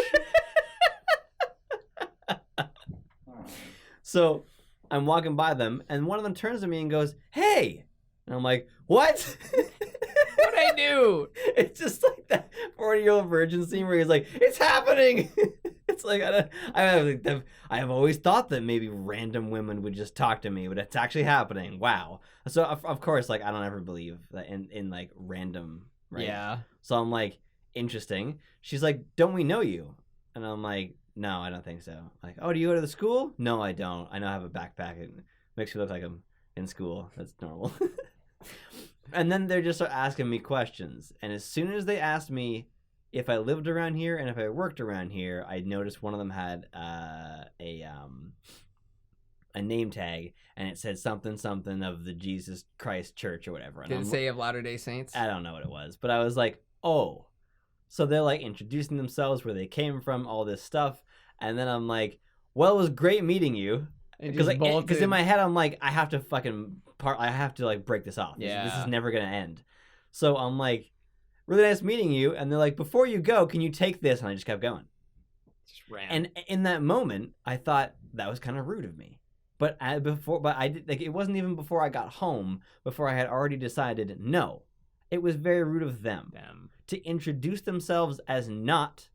So I'm walking by them, and one of them turns to me and goes, "Hey!" And I'm like, "What?" What'd I do? It's just like that 40-year-old virgin scene where he's like, "It's happening." It's like I have always thought that maybe random women would just talk to me, but it's actually happening. Wow. So of course, like, I don't ever believe that in like random, right? Yeah. So I'm like, interesting. She's like, "Don't we know you?" And I'm like, "No, I don't think so." Like, "Oh, do you go to the school?" "No, I don't. I know I have a backpack. It makes me look like I'm in school. That's normal." And then they're just asking me questions. And as soon as they asked me if I lived around here and if I worked around here, I noticed one of them had a name tag, and it said something of the Jesus Christ Church or whatever. And Did it say of Latter-day Saints? I don't know what it was, but I was like, oh. So they're like introducing themselves, where they came from, all this stuff. And then I'm like, well, it was great meeting you. Because in my head, I'm like, I have to like break this off. Yeah. This is never going to end. So I'm like, really nice meeting you. And they're like, before you go, can you take this? And I just kept going. Just ran. And in that moment, I thought that was kind of rude of me. But I did, like, it wasn't even before I got home, before I had already decided, no, it was very rude of them to introduce themselves as not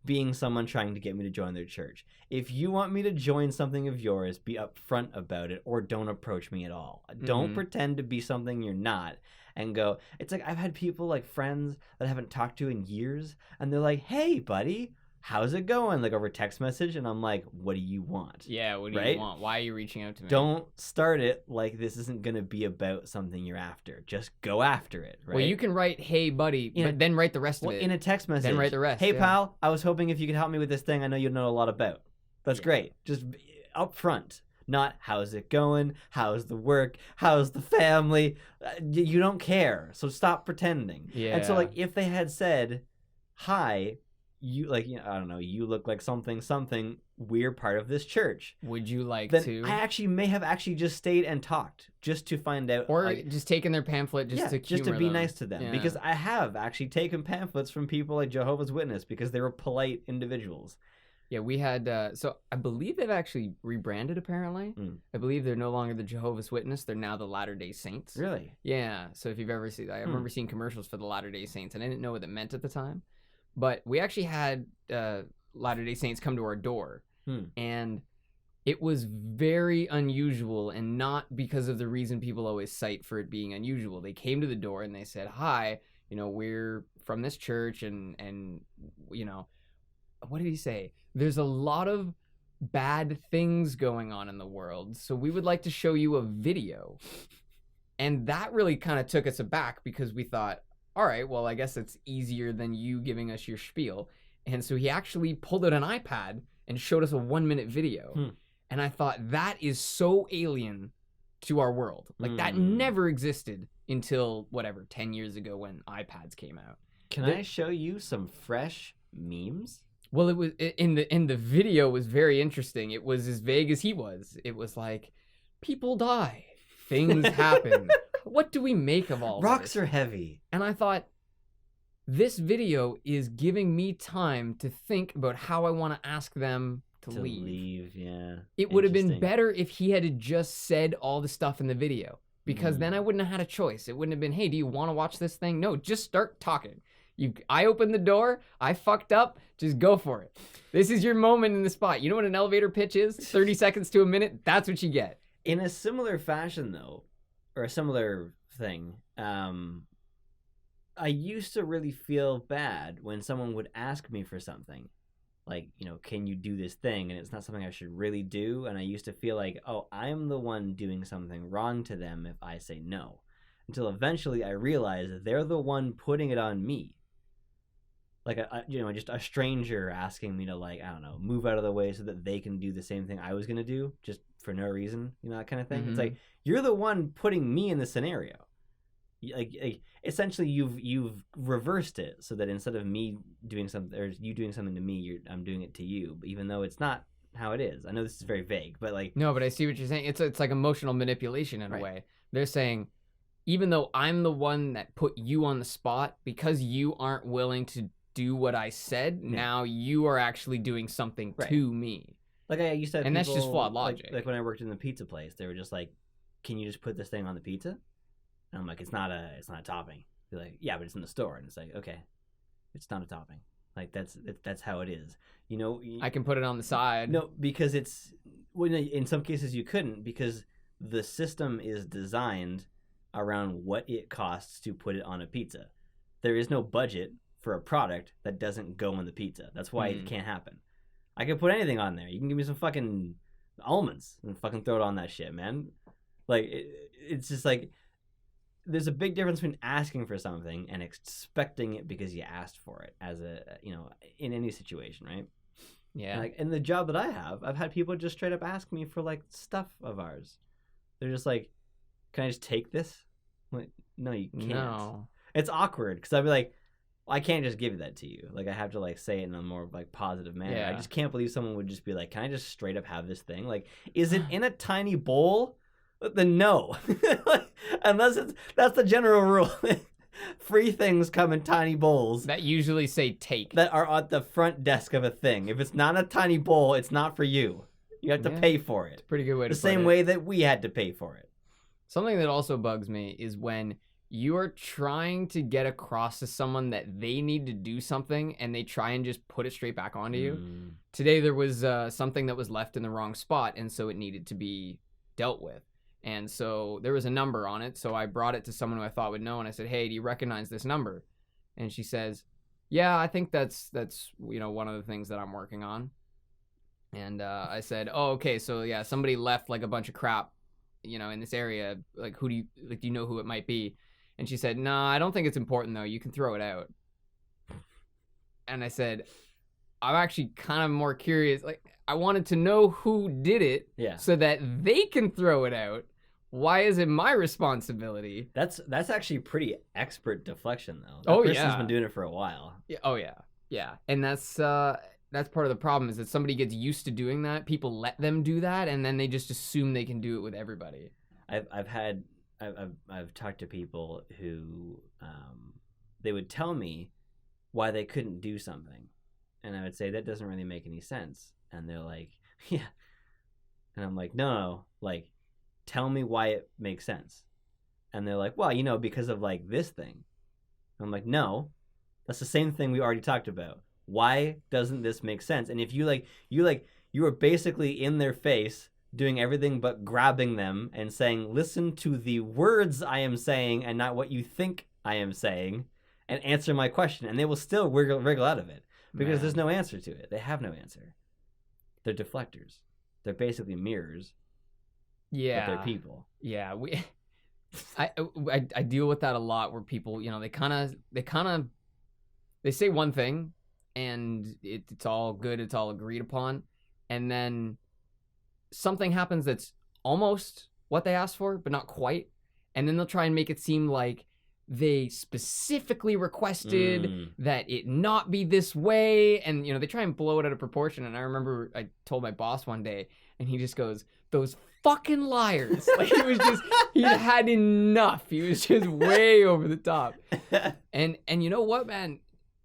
being someone trying to get me to join their church. If you want me to join something of yours, be upfront about it, or don't approach me at all. Don't pretend to be something you're not and go. It's like, I've had people, like friends that I haven't talked to in years, and they're like, "Hey, buddy, how's it going?" Like over text message, and I'm like, what do you want? Yeah, what do you want? Why are you reaching out to me? Don't start it like this isn't going to be about something you're after. Just go after it, right? Well, you can write, "Hey, buddy," but then write the rest of it. In a text message. Then write the rest. "Hey, pal, I was hoping if you could help me with this thing I know you know a lot about." That's great. Just up front. Not, how's it going? How's the work? How's the family? You don't care. So stop pretending. Yeah. And so, like, if they had said, "Hi, you, like, I don't know, you look like something, we're part of this church. Would you like then to?" I actually may have just stayed and talked just to find out. Or just taken their pamphlet just to just to be them. nice to them. Yeah. Because I have actually taken pamphlets from people like Jehovah's Witness because they were polite individuals. Yeah, we had, so I believe they've actually rebranded, apparently. I believe they're no longer the Jehovah's Witness. They're now the Latter-day Saints. Really? Yeah, so if you've ever seen, I remember seeing commercials for the Latter-day Saints, and I didn't know what it meant at the time. But we actually had Latter-day Saints come to our door, and it was very unusual, and not because of the reason people always cite for it being unusual. They came to the door and they said, "Hi, we're from this church, and what did he say? There's a lot of bad things going on in the world, so we would like to show you a video." And that really kind of took us aback, because we thought, all right, well, I guess it's easier than you giving us your spiel. And so he actually pulled out an iPad and showed us a 1-minute video. And I thought, that is so alien to our world. Like, that never existed until, 10 years ago when iPads came out. Can I show you some fresh memes? Well, it was in the video was very interesting. It was as vague as he was. It was like, people die, things happen. What do we make of all Rocks this? are heavy. And I thought, this video is giving me time to think about how I want to ask them to leave. Yeah. It would have been better if he had just said all the stuff in the video, because then I wouldn't have had a choice. It wouldn't have been, "Hey, do you want to watch this thing?" No, just start talking. I opened the door, I fucked up, just go for it. This is your moment in the spot. You know what an elevator pitch is? 30 seconds to a minute, that's what you get. In a similar fashion, though, or a similar thing, I used to really feel bad when someone would ask me for something, like, can you do this thing? And it's not something I should really do. And I used to feel like, oh, I'm the one doing something wrong to them if I say no. Until eventually I realized they're the one putting it on me. Like, just a stranger asking me to, like, I don't know, move out of the way so that they can do the same thing I was going to do just for no reason, that kind of thing. It's like, you're the one putting me in the scenario. Like essentially you've reversed it so that instead of me doing something or you doing something to me, I'm doing it to you, but even though it's not how it is. I know this is very vague, but like, no, but I see what you're saying. It's like emotional manipulation in a way. They're saying, even though I'm the one that put you on the spot, because you aren't willing to do what I said, now you are actually doing something to me. Like, I used to have and people, that's just flawed logic. Like when I worked in the pizza place, they were just like, can you just put this thing on the pizza? And I'm like, it's not a topping. They're like, yeah, but it's in the store. And it's like, okay, it's not a topping. Like, that's how it is. I can put it on the side. No, because in some cases you couldn't, because the system is designed around what it costs to put it on a pizza. There is no budget for a product that doesn't go on the pizza. That's why it can't happen. I can put anything on there. You can give me some fucking almonds and fucking throw it on that shit, man. Like, it's just like, there's a big difference between asking for something and expecting it because you asked for it, as in any situation, right? Yeah. Like, in the job that I have, I've had people just straight up ask me for, like, stuff of ours. They're just like, can I just take this? I'm like, no, you can't. No. It's awkward because I'd be like, I can't just give that to you. Like, I have to, like, say it in a more, like, positive manner. Yeah. I just can't believe someone would just be like, can I just straight up have this thing? Like, is it in a tiny bowl? Then no. Unless that's the general rule. Free things come in tiny bowls that usually say take, that are at the front desk of a thing. If it's not a tiny bowl, it's not for you. You have to pay for it. It's a pretty good way to put it. The same way that we had to pay for it. Something that also bugs me is when you are trying to get across to someone that they need to do something and they try and just put it straight back onto you. Today there was something that was left in the wrong spot, and so it needed to be dealt with. And so there was a number on it, so I brought it to someone who I thought would know, and I said, hey, do you recognize this number? And she says, yeah, I think that's one of the things that I'm working on. And I said, oh, okay, so yeah, somebody left like a bunch of crap, in this area. Like, do you know who it might be? And she said, no, I don't think it's important, though. You can throw it out. And I said, I'm actually kind of more curious. Like, I wanted to know who did it so that they can throw it out. Why is it my responsibility? That's actually pretty expert deflection, though. That person's been doing it for a while. Yeah. Oh, yeah. Yeah. And that's part of the problem, is that somebody gets used to doing that. People let them do that, and then they just assume they can do it with everybody. I've talked to people who they would tell me why they couldn't do something, and I would say, that doesn't really make any sense. And they're like, yeah. And I'm like, no, like, tell me why it makes sense. And they're like, well, because of, like, this thing. I'm like, no, that's the same thing we already talked about. Why doesn't this make sense? And if you are basically in their face doing everything but grabbing them and saying, listen to the words I am saying and not what you think I am saying, and answer my question. And they will still wriggle out of it because there's no answer to it. They have no answer. They're deflectors. They're basically mirrors. Yeah. But they're people. Yeah. I deal with that a lot, where people, they say one thing and it's all good. It's all agreed upon. And then something happens that's almost what they asked for, but not quite. And then they'll try and make it seem like they specifically requested that it not be this way. And, they try and blow it out of proportion. And I remember I told my boss one day, and he just goes, those fucking liars. Like, he had enough. He was just way over the top. And you know what, man?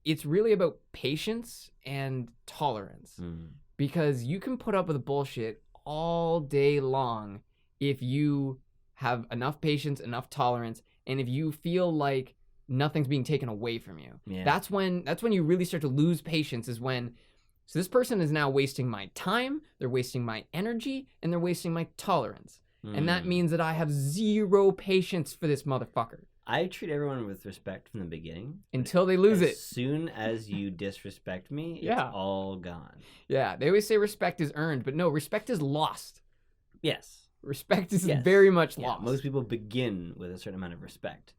It's really about patience and tolerance. Because you can put up with bullshit all day long if you have enough patience, enough tolerance, and if you feel like nothing's being taken away from you. Yeah. That's when you really start to lose patience, is when, so this person is now wasting my time, they're wasting my energy, and they're wasting my tolerance. And that means that I have zero patience for this motherfucker. I treat everyone with respect from the beginning. Until they lose it. As soon as you disrespect me, Yeah. it's all gone. Yeah, they always say respect is earned, but no, respect is lost. Yes. Respect is very much Yeah, lost. most people begin with a certain amount of respect.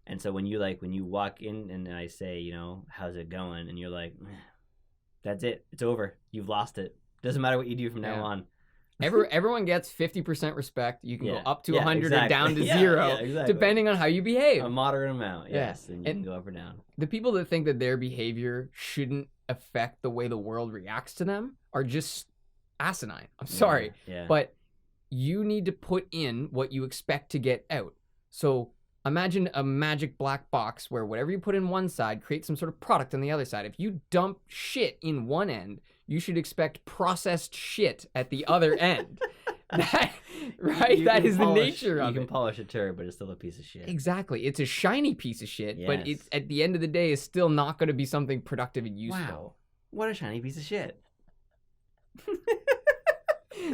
And so when you walk in and I say, you know, how's it going? And you're like, that's it. It's over. You've lost it. Doesn't matter what you do from now on. Everyone gets 50% respect. You can go up to 100 or down to 0, depending on how you behave. A moderate amount, yes. And you can go up or down. The people that think that their behavior shouldn't affect the way the world reacts to them are just asinine. I'm sorry. Yeah. But you need to put in what you expect to get out. So imagine a magic black box where whatever you put in one side creates some sort of product on the other side. If you dump shit in one end, you should expect processed shit at the other end. That is the nature of it. You can polish a turd, but it's still a piece of shit. Exactly. It's a shiny piece of shit, but it's at the end of the day is still not going to be something productive and useful. Wow. What a shiny piece of shit.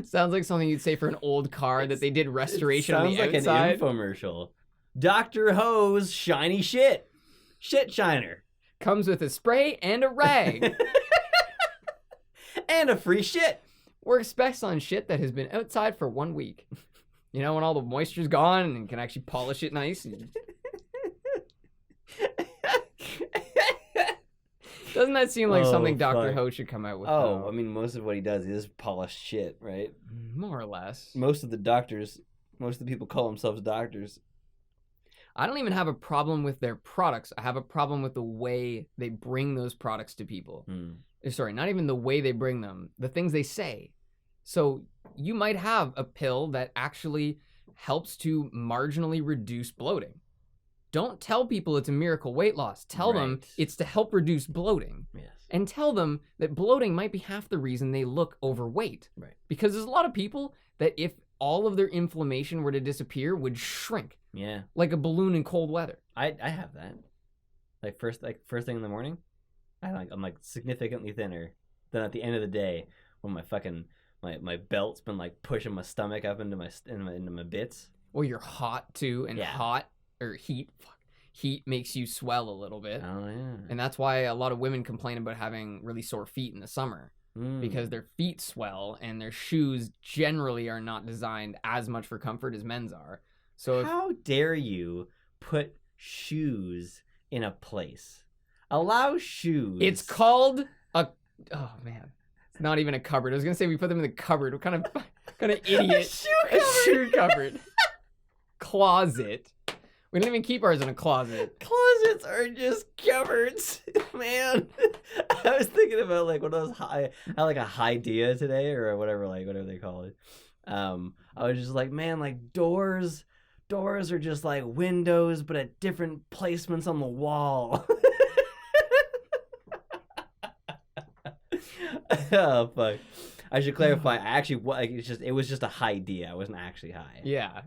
Sounds like something you'd say for an old car that they did restoration on the outside. Sounds like an infomercial. Dr. Ho's shiny shit. Shit shiner. Comes with a spray and a rag. And a free shit. Works best on shit that has been outside for 1 week. You know, when all the moisture's gone and can actually polish it nice. Doesn't that seem like something Dr. Ho should come out with? Oh, I mean, most of what he does is polish shit, right? More or less. Most of the people call themselves doctors. I don't even have a problem with their products. I have a problem with the way they bring those products to people. Sorry, not even the way they bring them, the things they say. So you might have a pill that actually helps to marginally reduce bloating. Don't tell people it's a miracle weight loss. Tell them it's to help reduce bloating. Yes. And tell them that bloating might be half the reason they look overweight. Right. Because there's a lot of people that if all of their inflammation were to disappear would shrink. Yeah. Like a balloon in cold weather. I have that. First thing in the morning, I'm like significantly thinner than at the end of the day when my belt's been like pushing my stomach up into my bits. Well, you're hot too, and heat makes you swell a little bit. Oh yeah. And that's why a lot of women complain about having really sore feet in the summer. Because their feet swell and their shoes generally are not designed as much for comfort as men's are. So how dare you put shoes in a place? Allow shoes. It's called a... Oh, man. It's not even a cupboard. I was going to say we put them in the cupboard. What kind of idiot? A shoe cupboard. Closet. We don't even keep ours in a closet. Closets are just cupboards, man. I was thinking about like one of those I had like a high dia today or whatever they call it. I was just like, man, like doors are just like windows, but at different placements on the wall. Oh fuck! I should clarify. It was just a high dia. I wasn't actually high. Yeah.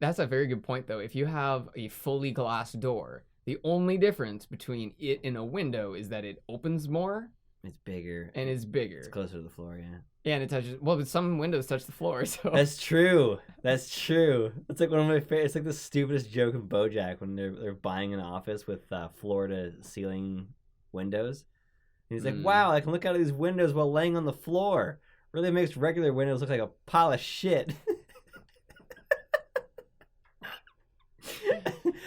That's a very good point, though. If you have a fully glass door, the only difference between it and a window is that it opens more. It's bigger. And it's bigger. It's closer to the floor, yeah. Yeah, and it touches... Well, but some windows touch the floor, so... That's true. It's like one of my favorite... It's like the stupidest joke in BoJack when they're buying an office with floor-to-ceiling windows. And he's like, wow, I can look out of these windows while laying on the floor. Really makes regular windows look like a pile of shit.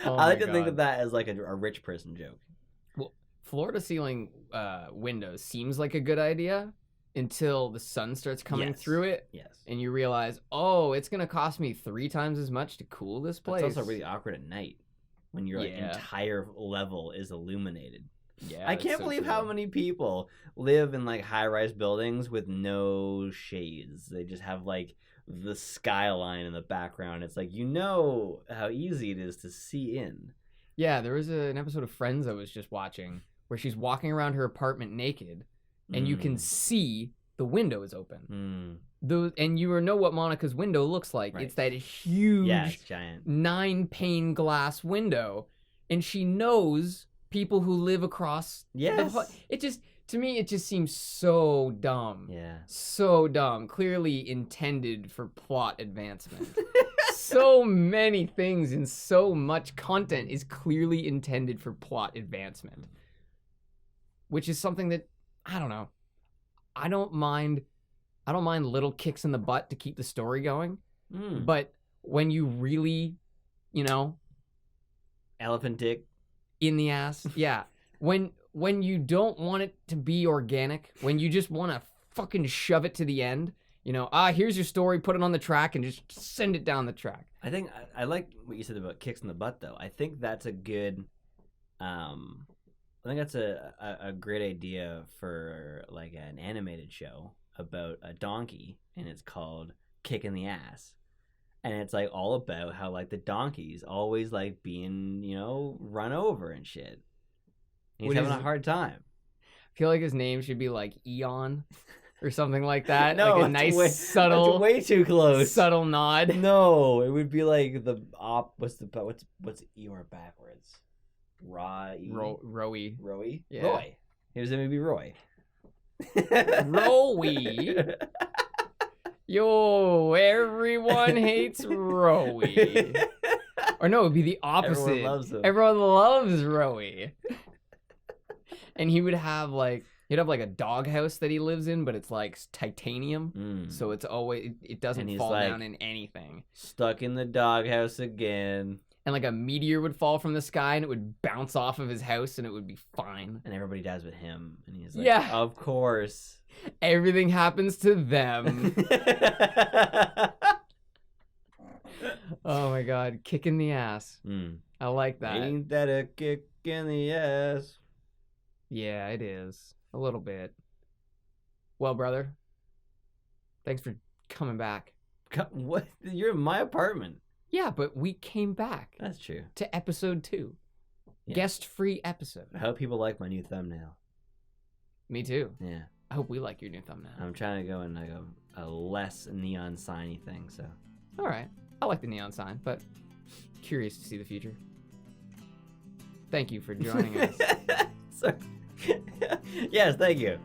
I like to think of that as like a rich person joke. Well, floor-to-ceiling windows seems like a good idea until the sun starts coming through it. Yes. And you realize, oh, it's going to cost me 3 times as much to cool this place. It's also really awkward at night when your entire level is illuminated. Yeah, I can't believe how many people live in like high-rise buildings with no shades. They just have like the skyline in the background. It's like, you know how easy it is to see in. Yeah, there was an episode of Friends I was just watching where she's walking around her apartment naked and you can see the window is open. And you know what Monica's window looks like. Right. It's that huge giant 9-pane glass window, and she knows people who live across to me it just seems so dumb. Yeah. So dumb. Clearly intended for plot advancement. so many things and so much content is clearly intended for plot advancement, which is something that I don't know. I don't mind little kicks in the butt to keep the story going, but when you really, elephant dick in the ass, yeah. When you don't want it to be organic, when you just want to fucking shove it to the end, here's your story, put it on the track, and just send it down the track. I think I like what you said about kicks in the butt, though. I think that's a good, I think that's a great idea for like an animated show about a donkey, and it's called Kick in the Ass. And it's like all about how like the donkey's always like being, run over and shit. And he's having a hard time. I feel like his name should be like Eon or something like that. No, like a nice subtle, that's way too close. Subtle nod. No, it would be like what's Eeyore backwards? Roy. Roy. Yeah. Roy. His name would be Roy. Roy. Yo, everyone hates Roy. Or no, it would be the opposite. Everyone loves him. Everyone loves Roy. And he'd have like a doghouse that he lives in, but it's like titanium. So it's always, it doesn't fall down in anything. Stuck in the doghouse again. And like a meteor would fall from the sky and it would bounce off of his house and it would be fine. And everybody dies with him. And he's like, yeah, of course. Everything happens to them. Oh my God. Kick in the ass. I like that. Ain't that a kick in the ass? Yeah, it is. A little bit. Well, brother, thanks for coming back. What? You're in my apartment. Yeah, but we came back. That's true. To episode 2. Yeah. Guest-free episode. I hope people like my new thumbnail. Me too. Yeah. I hope we like your new thumbnail. I'm trying to go in like a less neon signy thing, so. All right. I like the neon sign, but curious to see the future. Thank you for joining us. Yes, thank you.